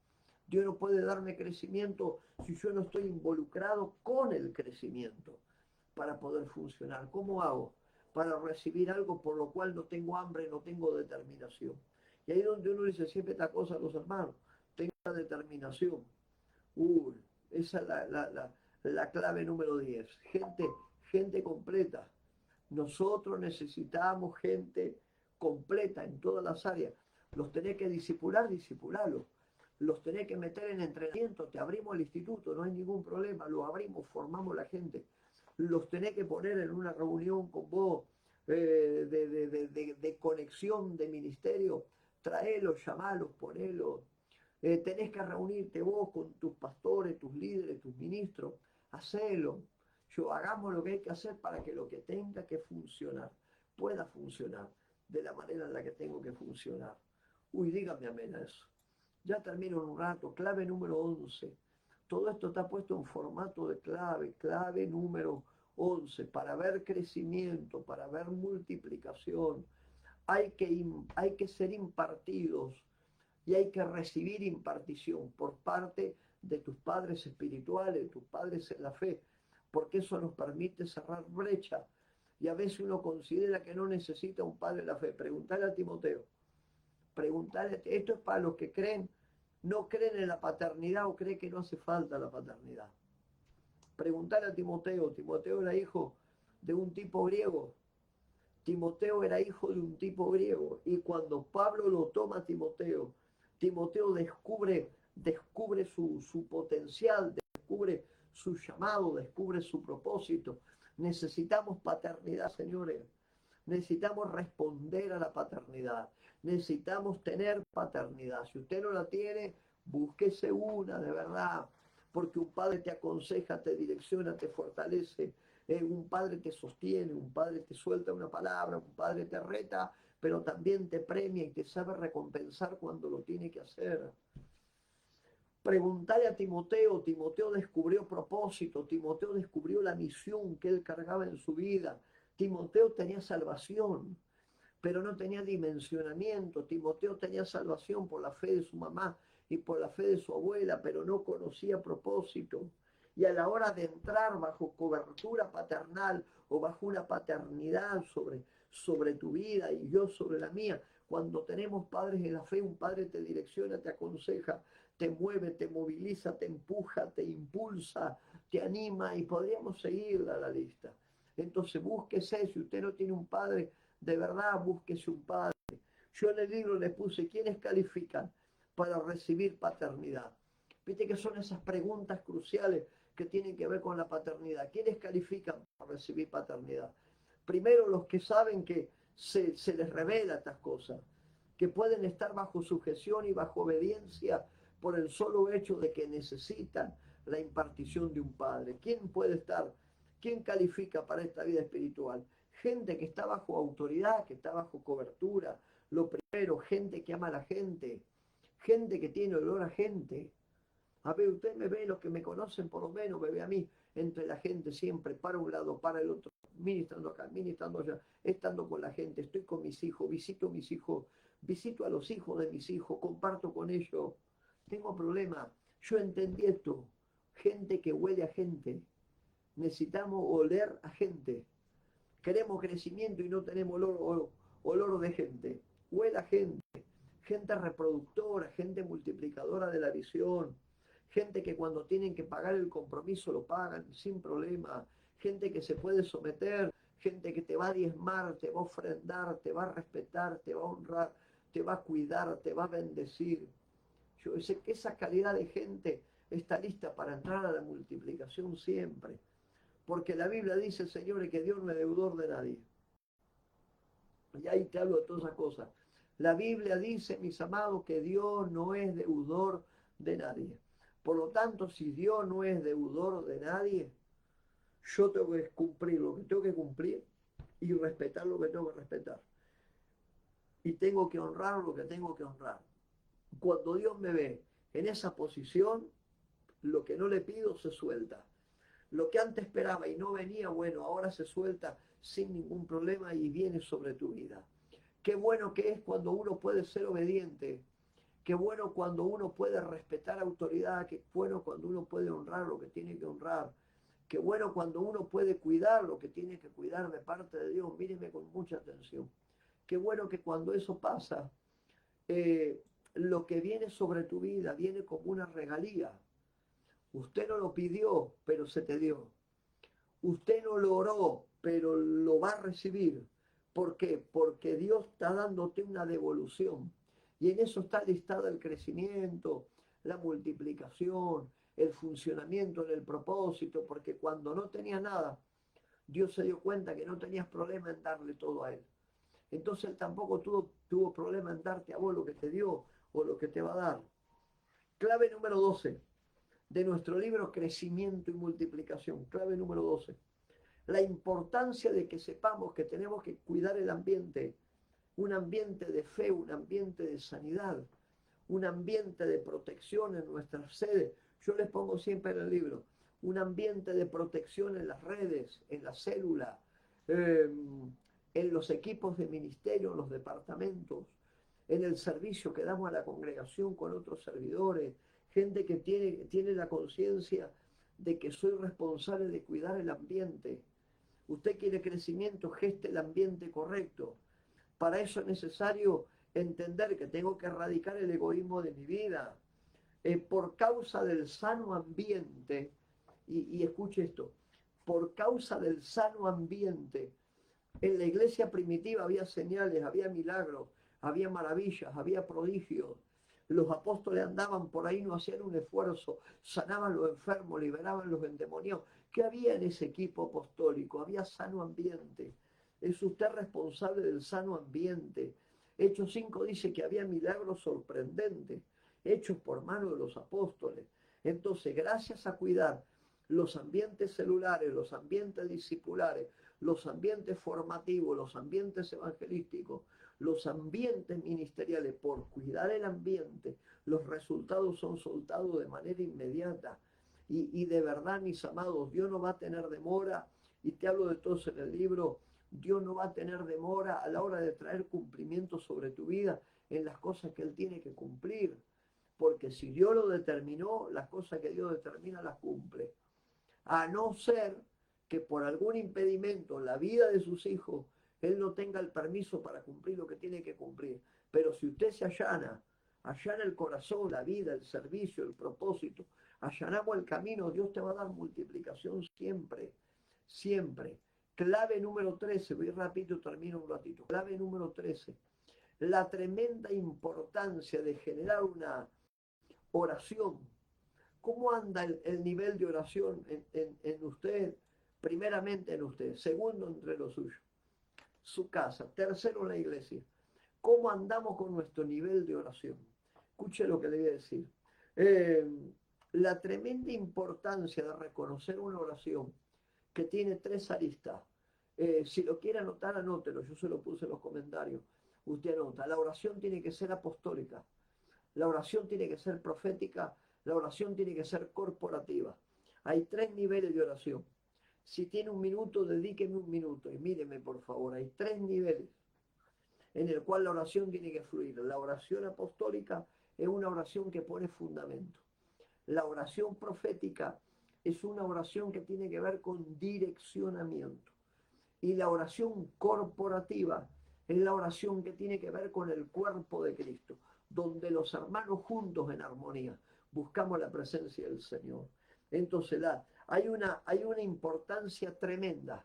Dios no puede darme crecimiento si yo no estoy involucrado con el crecimiento para poder funcionar. ¿Cómo hago? Para recibir algo por lo cual no tengo hambre, no tengo determinación. Y ahí es donde uno dice siempre esta cosa a los hermanos: tenga determinación. Uy, esa es la clave número 10. Gente completa. Nosotros necesitamos gente completa en todas las áreas. Los tenés que disipularlos. Los tenés que meter en entrenamiento. Te abrimos el instituto, no hay ningún problema. Los abrimos, formamos la gente. Los tenés que poner en una reunión con vos de conexión de ministerio. Traelos, llamalos, ponelos. Tenés que reunirte vos con tus pastores, tus líderes, tus ministros. Hacelo. Hagamos lo que hay que hacer para que lo que tenga que funcionar pueda funcionar de la manera en la que tengo que funcionar. Uy, dígame amén a eso. Ya termino en un rato. Clave número 11. Todo esto está puesto en formato de clave. Clave número 11. Para ver crecimiento, para ver multiplicación, hay que ser impartidos y hay que recibir impartición por parte de tus padres espirituales, de tus padres en la fe, porque eso nos permite cerrar brecha. Y a veces uno considera que no necesita un padre en la fe. Preguntale a Timoteo. Esto es para los que no creen en la paternidad o creen que no hace falta la paternidad. Preguntale a Timoteo. Timoteo era hijo de un tipo griego. Timoteo era hijo de un tipo griego. Y cuando Pablo lo toma a Timoteo, Timoteo descubre su potencial, descubre su llamado, descubre su propósito. Necesitamos paternidad, señores. Necesitamos responder a la paternidad. Necesitamos tener paternidad. Si usted no la tiene, búsquese una de verdad. Porque un padre te aconseja, te direcciona, te fortalece. Un padre te sostiene, un padre te suelta una palabra, un padre te reta, pero también te premia y te sabe recompensar cuando lo tiene que hacer. Preguntarle a Timoteo. Timoteo descubrió propósito, Timoteo descubrió la misión que él cargaba en su vida. Timoteo tenía salvación, pero no tenía dimensionamiento. Timoteo tenía salvación por la fe de su mamá y por la fe de su abuela, pero no conocía propósito. Y a la hora de entrar bajo cobertura paternal o bajo una paternidad sobre tu vida y yo sobre la mía, cuando tenemos padres en la fe, un padre te direcciona, te aconseja, te mueve, te moviliza, te empuja, te impulsa, te anima y podríamos seguir a la lista. Entonces búsquese, si usted no tiene un padre, de verdad búsquese un padre. Yo en el libro le puse: ¿quiénes califican para recibir paternidad? Viste que son esas preguntas cruciales que tienen que ver con la paternidad. ¿Quiénes califican para recibir paternidad? Primero, los que saben que se les revela estas cosas, que pueden estar bajo sujeción y bajo obediencia por el solo hecho de que necesitan la impartición de un padre. ¿Quién puede estar? ¿Quién califica para esta vida espiritual? Gente que está bajo autoridad, que está bajo cobertura. Lo primero, gente que ama a la gente, gente que tiene olor a gente. A ver, usted me ve, los que me conocen por lo menos, me ve a mí, entre la gente siempre, para un lado, para el otro, ministrando acá, ministrando allá, estando con la gente, estoy con mis hijos, visito a los hijos de mis hijos, comparto con ellos. Tengo problemas. Yo entendí esto. Gente que huele a gente. Necesitamos oler a gente. Queremos crecimiento y no tenemos olor de gente. Huele a gente. Gente reproductora, gente multiplicadora de la visión. Gente que cuando tienen que pagar el compromiso lo pagan sin problema. Gente que se puede someter. Gente que te va a diezmar, te va a ofrendar, te va a respetar, te va a honrar, te va a cuidar, te va a bendecir. Yo sé que esa calidad de gente está lista para entrar a la multiplicación siempre. Porque la Biblia dice, señores, que Dios no es deudor de nadie. Y ahí te hablo de todas esas cosas. La Biblia dice, mis amados, que Dios no es deudor de nadie. Por lo tanto, si Dios no es deudor de nadie, yo tengo que cumplir lo que tengo que cumplir y respetar lo que tengo que respetar. Y tengo que honrar lo que tengo que honrar. Cuando Dios me ve en esa posición, lo que no le pido se suelta. Lo que antes esperaba y no venía, bueno, ahora se suelta sin ningún problema y viene sobre tu vida. Qué bueno que es cuando uno puede ser obediente. Qué bueno cuando uno puede respetar autoridad. Qué bueno cuando uno puede honrar lo que tiene que honrar. Qué bueno cuando uno puede cuidar lo que tiene que cuidar de parte de Dios. Míreme con mucha atención. Qué bueno que cuando eso pasa, lo que viene sobre tu vida viene como una regalía. Usted no lo pidió, pero se te dio. Usted no lo oró, pero lo va a recibir. ¿Por qué? Porque Dios está dándote una devolución. Y en eso está listado el crecimiento, la multiplicación, el funcionamiento en el propósito, porque cuando no tenías nada, Dios se dio cuenta que no tenías problema en darle todo a Él. Entonces Él tampoco tuvo problema en darte a vos lo que te dio o lo que te va a dar. Clave número 12 de nuestro libro Crecimiento y Multiplicación. Clave número 12. La importancia de que sepamos que tenemos que cuidar el ambiente, un ambiente de fe, un ambiente de sanidad, un ambiente de protección en nuestras sedes. Yo les pongo siempre en el libro, un ambiente de protección en las redes, en la célula, en los equipos de ministerio, en los departamentos, en el servicio que damos a la congregación con otros servidores, gente que tiene la conciencia de que soy responsable de cuidar el ambiente. Usted quiere crecimiento, geste el ambiente correcto. Para eso es necesario entender que tengo que erradicar el egoísmo de mi vida. Por causa del sano ambiente, y escuche esto, por causa del sano ambiente, en la iglesia primitiva había señales, había milagros, había maravillas, había prodigios. Los apóstoles andaban por ahí, no hacían un esfuerzo, sanaban los enfermos, liberaban los endemoniados. ¿Qué había en ese equipo apostólico? Había sano ambiente. Es usted responsable del sano ambiente. Hechos 5 dice que había milagros sorprendentes, hechos por mano de los apóstoles. Entonces, gracias a cuidar los ambientes celulares, los ambientes discipulares, los ambientes formativos, los ambientes evangelísticos, los ambientes ministeriales, por cuidar el ambiente, los resultados son soltados de manera inmediata. Y de verdad, mis amados, Dios no va a tener demora, y te hablo de todos en el libro, Dios no va a tener demora a la hora de traer cumplimiento sobre tu vida en las cosas que Él tiene que cumplir. Porque si Dios lo determinó, las cosas que Dios determina las cumple. A no ser que por algún impedimento en la vida de sus hijos, Él no tenga el permiso para cumplir lo que tiene que cumplir. Pero si usted se allana el corazón, la vida, el servicio, el propósito, allanamos el camino, Dios te va a dar multiplicación siempre, siempre. Clave número 13, voy rápido, termino un ratito. Clave número 13, la tremenda importancia de generar una oración. ¿Cómo anda el nivel de oración en usted? Primeramente en usted, segundo entre los suyos, su casa, tercero en la iglesia. ¿Cómo andamos con nuestro nivel de oración? Escuche lo que le voy a decir. La tremenda importancia de reconocer una oración que tiene 3 aristas. Si lo quiere anotar, anótelo. Yo se lo puse en los comentarios. Usted anota. La oración tiene que ser apostólica. La oración tiene que ser profética. La oración tiene que ser corporativa. Hay 3 niveles de oración. Si tiene un minuto, dedíqueme un minuto. Y míreme, por favor. Hay 3 niveles en el cual la oración tiene que fluir. La oración apostólica es una oración que pone fundamento. La oración profética es una oración que tiene que ver con direccionamiento. Y la oración corporativa es la oración que tiene que ver con el cuerpo de Cristo, donde los hermanos juntos en armonía buscamos la presencia del Señor. Entonces hay una importancia tremenda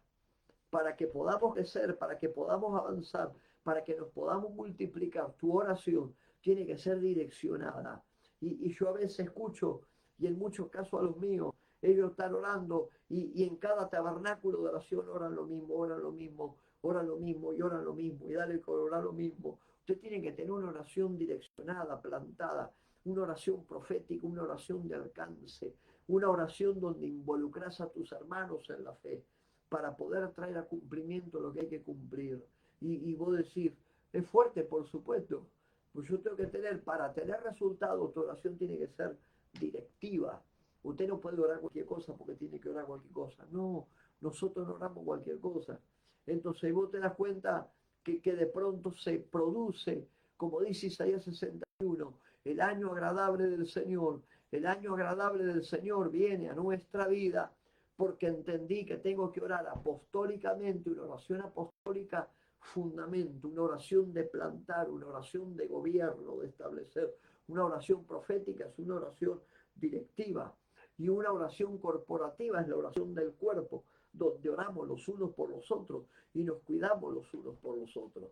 para que podamos crecer, para que podamos avanzar, para que nos podamos multiplicar. Tu oración tiene que ser direccionada. Y yo a veces escucho y en muchos casos a los míos. Ellos están orando y en cada tabernáculo de oración oran lo mismo, oran lo mismo, oran lo mismo y oran lo mismo y dale con orar lo mismo. Usted tiene que tener una oración direccionada, plantada, una oración profética, una oración de alcance, una oración donde involucras a tus hermanos en la fe para poder traer a cumplimiento lo que hay que cumplir. Y vos decís, es fuerte, por supuesto, pues yo tengo que tener, para tener resultados, tu oración tiene que ser directiva. Usted no puede orar cualquier cosa porque tiene que orar cualquier cosa. No, nosotros no oramos cualquier cosa. Entonces vos te das cuenta que de pronto se produce, como dice Isaías 61, el año agradable del Señor. El año agradable del Señor viene a nuestra vida porque entendí que tengo que orar apostólicamente, una oración apostólica fundamento, una oración de plantar, una oración de gobierno, de establecer, una oración profética es una oración directiva y una oración corporativa es la oración del cuerpo, donde oramos los unos por los otros y nos cuidamos los unos por los otros.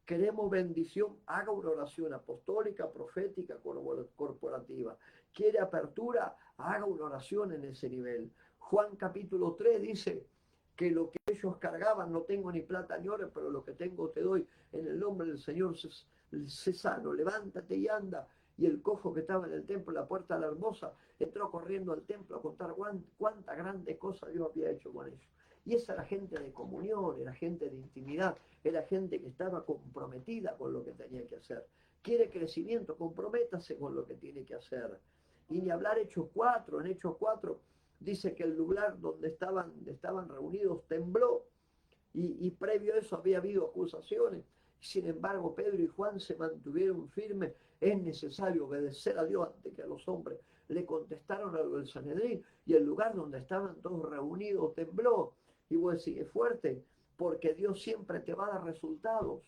Queremos bendición, haga una oración apostólica, profética, corporativa. Quiere apertura, haga una oración en ese nivel. Juan capítulo 3 dice que lo que ellos cargaban, no tengo ni plata ni oro, pero lo que tengo te doy, en el nombre del Señor sé sano, levántate y anda. Y el cojo que estaba en el templo, la puerta de la hermosa, entró corriendo al templo a contar cuánta grande cosa Dios había hecho con ellos. Y esa era gente de comunión, era gente de intimidad, era gente que estaba comprometida con lo que tenía que hacer. Quiere crecimiento, comprométase con lo que tiene que hacer. Y ni hablar Hechos 4, en Hechos 4 dice que el lugar donde estaban reunidos tembló y previo a eso había habido acusaciones. Sin embargo, Pedro y Juan se mantuvieron firmes. Es necesario obedecer a Dios antes que a los hombres. Le contestaron a lo del Sanedrín y el lugar donde estaban todos reunidos tembló. Y vos decís, es fuerte, porque Dios siempre te va a dar resultados.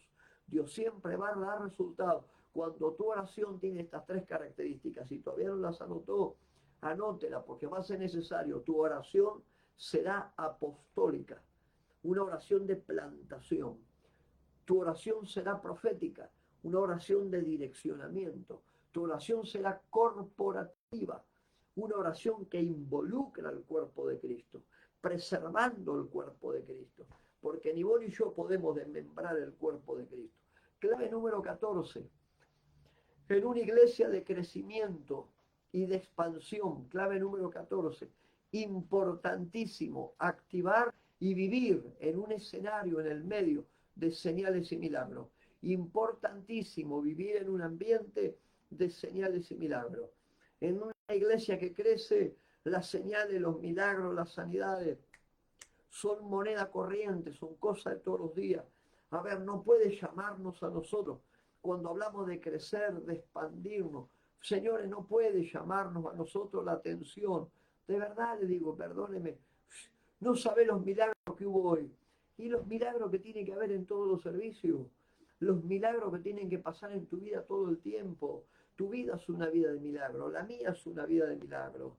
Dios siempre va a dar resultados. Cuando tu oración tiene estas tres características, si todavía no las anotó, anótela, porque va a ser necesario. Tu oración será apostólica, una oración de plantación. Tu oración será profética, una oración de direccionamiento. Tu oración será corporativa, una oración que involucra al cuerpo de Cristo, preservando el cuerpo de Cristo, porque ni vos ni yo podemos desmembrar el cuerpo de Cristo. Clave número 14. En una iglesia de crecimiento y de expansión, clave número 14, importantísimo activar y vivir en un escenario, en el medio de señales y milagros. Importantísimo vivir en un ambiente de señales y milagros. En una iglesia que crece, las señales, los milagros, las sanidades son moneda corriente, son cosas de todos los días. A ver, no puede llamarnos a nosotros cuando hablamos de crecer, de expandirnos. Señores, no puede llamarnos a nosotros la atención. De verdad le digo, perdóneme, no sabe los milagros que hubo hoy y los milagros que tiene que haber en todos los servicios, los milagros que tienen que pasar en tu vida todo el tiempo. Tu vida es una vida de milagro, la mía es una vida de milagro.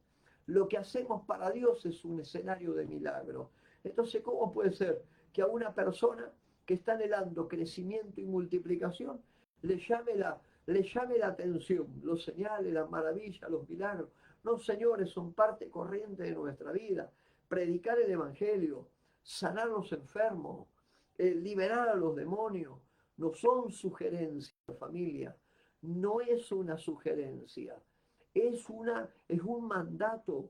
Lo que hacemos para Dios es un escenario de milagro. Entonces, ¿cómo puede ser que a una persona que está anhelando crecimiento y multiplicación le llame la atención los señales, las maravillas, los milagros? No, señores, son parte corriente de nuestra vida. Predicar el Evangelio, sanar a los enfermos, liberar a los demonios, no son sugerencias, familia. No es una sugerencia, es un mandato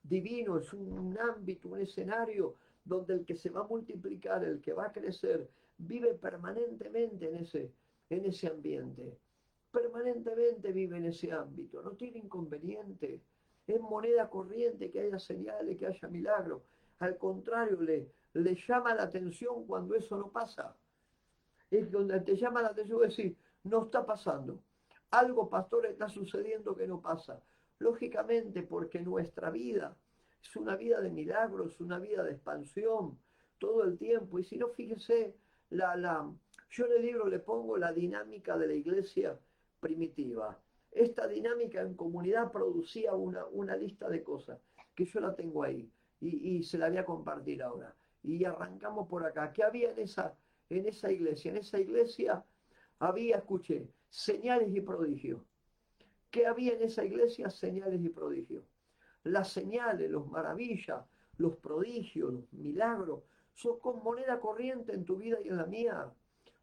divino, es un ámbito, un escenario donde el que se va a multiplicar, el que va a crecer, vive permanentemente en ese ambiente. Permanentemente vive en ese ámbito, no tiene inconveniente. Es moneda corriente que haya señales, que haya milagros. Al contrario, le llama la atención cuando eso no pasa. Es donde te llama la atención decir, no está pasando. Algo, pastor, está sucediendo que no pasa. Lógicamente, porque nuestra vida es una vida de milagros, es una vida de expansión todo el tiempo. Y si no, fíjese, yo en el libro le pongo la dinámica de la iglesia primitiva. Esta dinámica en comunidad producía una lista de cosas que yo la tengo ahí y se la voy a compartir ahora. Y arrancamos por acá. ¿Qué había en esa iglesia? En esa iglesia había, escuché, señales y prodigios. ¿Qué había en esa iglesia? Señales y prodigios. Las señales, los maravillas, los prodigios, los milagros, son con moneda corriente en tu vida y en la mía.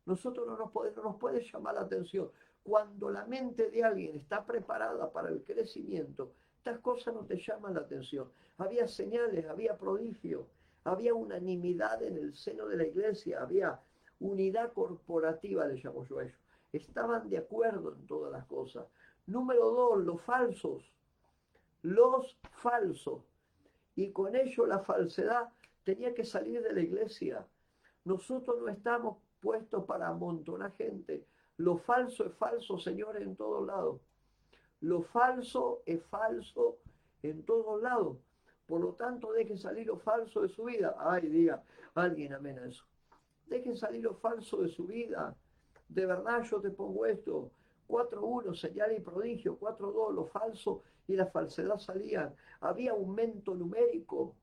Nosotros no nos puede llamar la atención. Cuando la mente de alguien está preparada para el crecimiento, estas cosas no te llaman la atención. Había señales, había prodigios, había unanimidad en el seno de la iglesia, había unidad corporativa, le llamo yo a ello. Estaban de acuerdo en todas las cosas. Número dos, los falsos. Y con ello la falsedad tenía que salir de la iglesia. Nosotros no estamos puestos para amontonar gente. Lo falso es falso, señores, en todos lados. Lo falso es falso en todos lados. Por lo tanto, deje salir lo falso de su vida. Ay, diga alguien amén a eso. Dejen salir lo falso de su vida. De verdad yo te pongo esto. 4:1, señal y prodigio. 4:2, lo falso y la falsedad salían. Había aumento numérico.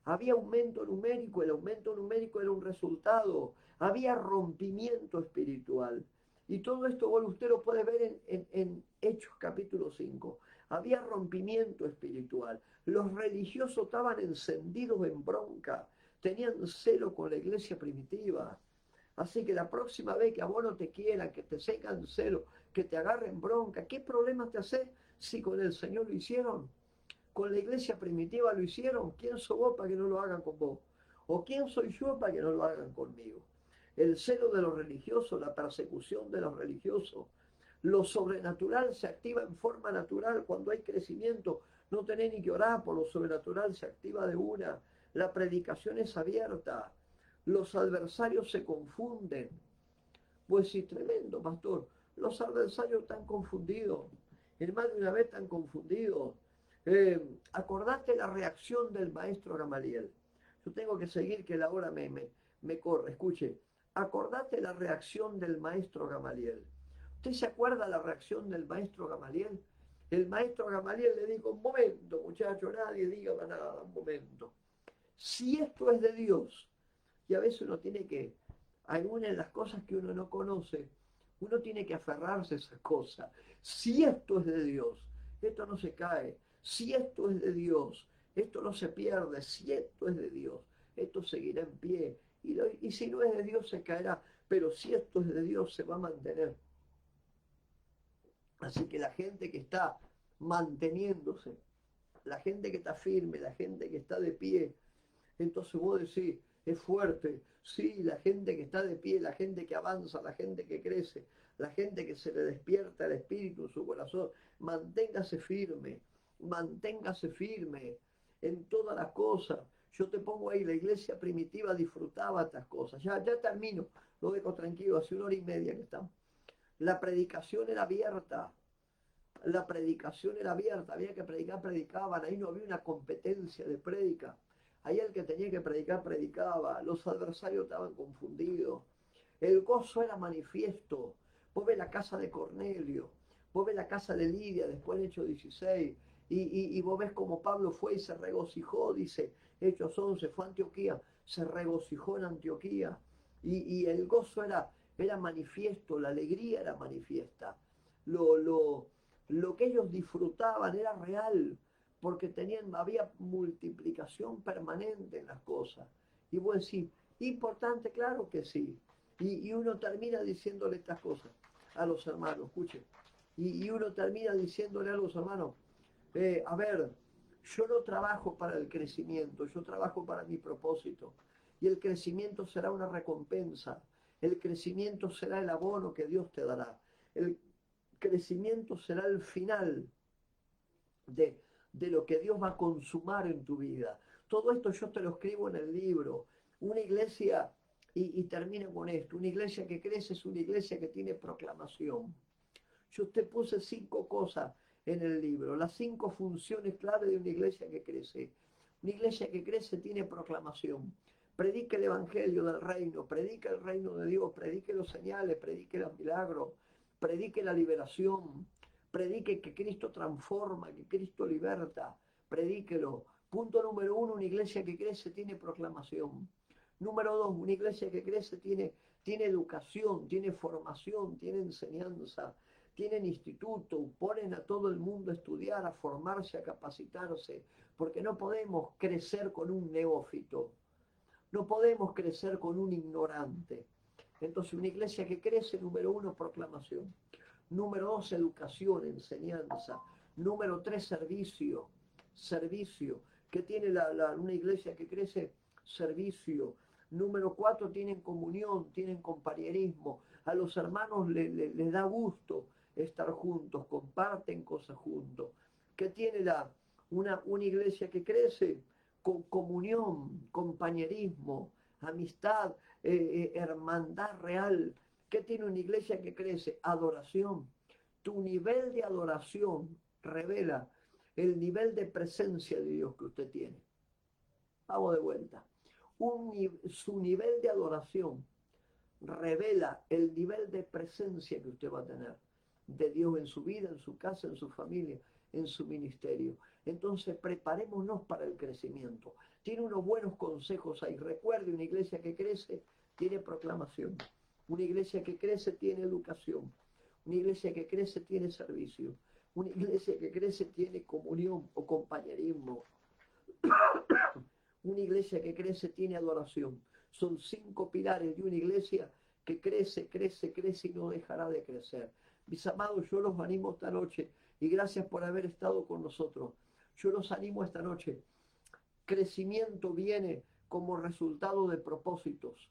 Había aumento numérico. El aumento numérico era un resultado. Había rompimiento espiritual. Y todo esto, bueno, usted lo puede ver en Hechos capítulo 5. Había rompimiento espiritual. Los religiosos estaban encendidos en bronca. Tenían celo con la iglesia primitiva. Así que la próxima vez que a vos no te quieran, que te secan celo, que te agarren bronca, ¿qué problema te hace si con el Señor lo hicieron? Con la iglesia primitiva lo hicieron. ¿Quién sos vos para que no lo hagan con vos? ¿O quién soy yo para que no lo hagan conmigo? El celo de los religiosos, la persecución de los religiosos. Lo sobrenatural se activa en forma natural cuando hay crecimiento. No tenés ni que orar por lo sobrenatural, se activa de una. La predicación es abierta. Los adversarios se confunden. Pues sí, tremendo, pastor. Los adversarios están confundidos. En más de una vez están confundidos. Acordate la reacción del maestro Gamaliel. Yo tengo que seguir que la hora me corre. Escuche. Acordate la reacción del maestro Gamaliel. ¿Usted se acuerda la reacción del maestro Gamaliel? El maestro Gamaliel le dijo, un momento, muchacho, nadie diga nada, un momento. Si esto es de Dios, y a veces uno tiene que, algunas de las cosas que uno no conoce, uno tiene que aferrarse a esas cosas. Si esto es de Dios, esto no se cae. Si esto es de Dios, esto no se pierde. Si esto es de Dios, esto seguirá en pie. Y si no es de Dios, se caerá. Pero si esto es de Dios, se va a mantener. Así que la gente que está manteniéndose, la gente que está firme, la gente que está de pie, entonces vos decís, es fuerte. Sí, la gente que está de pie, la gente que avanza, la gente que crece, la gente que se le despierta el espíritu en su corazón, manténgase firme en todas las cosas. Yo te pongo ahí, la iglesia primitiva disfrutaba estas cosas. Ya termino, lo dejo tranquilo, hace 1 hora y media que estamos. La predicación era abierta. Había que predicar, predicaban, ahí no había una competencia de prédica. Ahí el que tenía que predicar, predicaba. Los adversarios estaban confundidos. El gozo era manifiesto. Vos ves la casa de Cornelio, vos ves la casa de Lidia, después en Hechos 16, y vos ves como Pablo fue y se regocijó, dice Hechos 11, fue a Antioquía, se regocijó en Antioquía. Y el gozo era manifiesto, la alegría era manifiesta. Lo que ellos disfrutaban era real, porque había multiplicación permanente en las cosas. Y vos decís, importante, claro que sí. Y uno termina diciéndole estas cosas a los hermanos, escuchen. Y uno termina diciéndole a los hermanos, a ver, yo no trabajo para el crecimiento, yo trabajo para mi propósito. Y el crecimiento será una recompensa. El crecimiento será el abono que Dios te dará. El crecimiento será el final de lo que Dios va a consumar en tu vida. Todo esto yo te lo escribo en el libro. Una iglesia, y termino con esto, una iglesia que crece es una iglesia que tiene proclamación. Yo te puse 5 cosas en el libro, las 5 funciones clave de una iglesia que crece. Una iglesia que crece tiene proclamación. Predique el evangelio del reino, predique el reino de Dios, predique los señales, predique los milagros, predique la liberación, predique que Cristo transforma, que Cristo liberta, predíquelo. Punto número 1, una iglesia que crece tiene proclamación. Número 2, una iglesia que crece tiene educación, tiene formación, tiene enseñanza. tienen instituto, ponen a todo el mundo a estudiar, a formarse, a capacitarse, porque no podemos crecer con un neófito, no podemos crecer con un ignorante. Entonces, una iglesia que crece, número uno, proclamación. Número dos, educación, enseñanza. Número tres, servicio. Servicio. ¿Qué tiene una iglesia que crece? Servicio. Número cuatro, tienen comunión, tienen compañerismo. A los hermanos les da gusto estar juntos, comparten cosas juntos. ¿Qué tiene una iglesia que crece? Con comunión, compañerismo, amistad, hermandad real. ¿Qué tiene una iglesia que crece? Adoración. Tu nivel de adoración revela el nivel de presencia de Dios que usted tiene. Vamos de vuelta. Su nivel de adoración revela el nivel de presencia que usted va a tener de Dios en su vida, en su casa, en su familia, en su ministerio. Entonces preparémonos para el crecimiento. Tiene unos buenos consejos ahí. Recuerde, una iglesia que crece tiene proclamación. Una iglesia que crece tiene educación. Una iglesia que crece tiene servicio. Una iglesia que crece tiene comunión o compañerismo. Una iglesia que crece tiene adoración. Son 5 pilares de una iglesia que crece, crece, crece y no dejará de crecer. Mis amados, yo los animo esta noche y gracias por haber estado con nosotros. Yo los animo esta noche. Crecimiento viene como resultado de propósitos.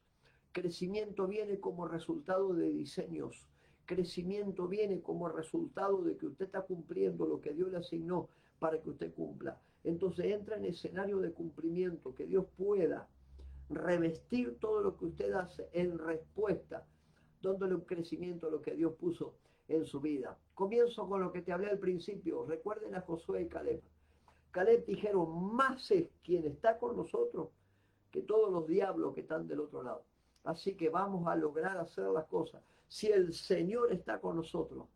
Crecimiento viene como resultado de diseños. Crecimiento viene como resultado de que usted está cumpliendo lo que Dios le asignó para que usted cumpla. Entonces entra en escenario de cumplimiento, que Dios pueda revestir todo lo que usted hace en respuesta, dándole un crecimiento a lo que Dios puso en su vida. Comienzo con lo que te hablé al principio. Recuerden a Josué y Caleb. Caleb dijeron, más es quien está con nosotros que todos los diablos que están del otro lado. Así que vamos a lograr hacer las cosas. Si el Señor está con nosotros,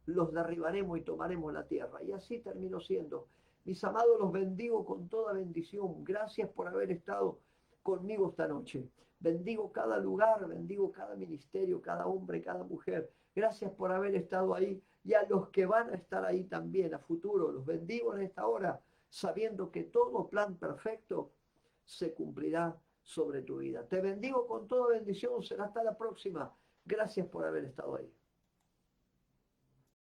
los derribaremos y tomaremos la tierra. Y así terminó siendo. Mis amados, los bendigo con toda bendición. Gracias por haber estado conmigo esta noche. Bendigo cada lugar, bendigo cada ministerio, cada hombre, cada mujer. Gracias por haber estado ahí y a los que van a estar ahí también a futuro. Los bendigo en esta hora, sabiendo que todo plan perfecto se cumplirá sobre tu vida. Te bendigo con toda bendición. Será hasta la próxima. Gracias por haber estado ahí.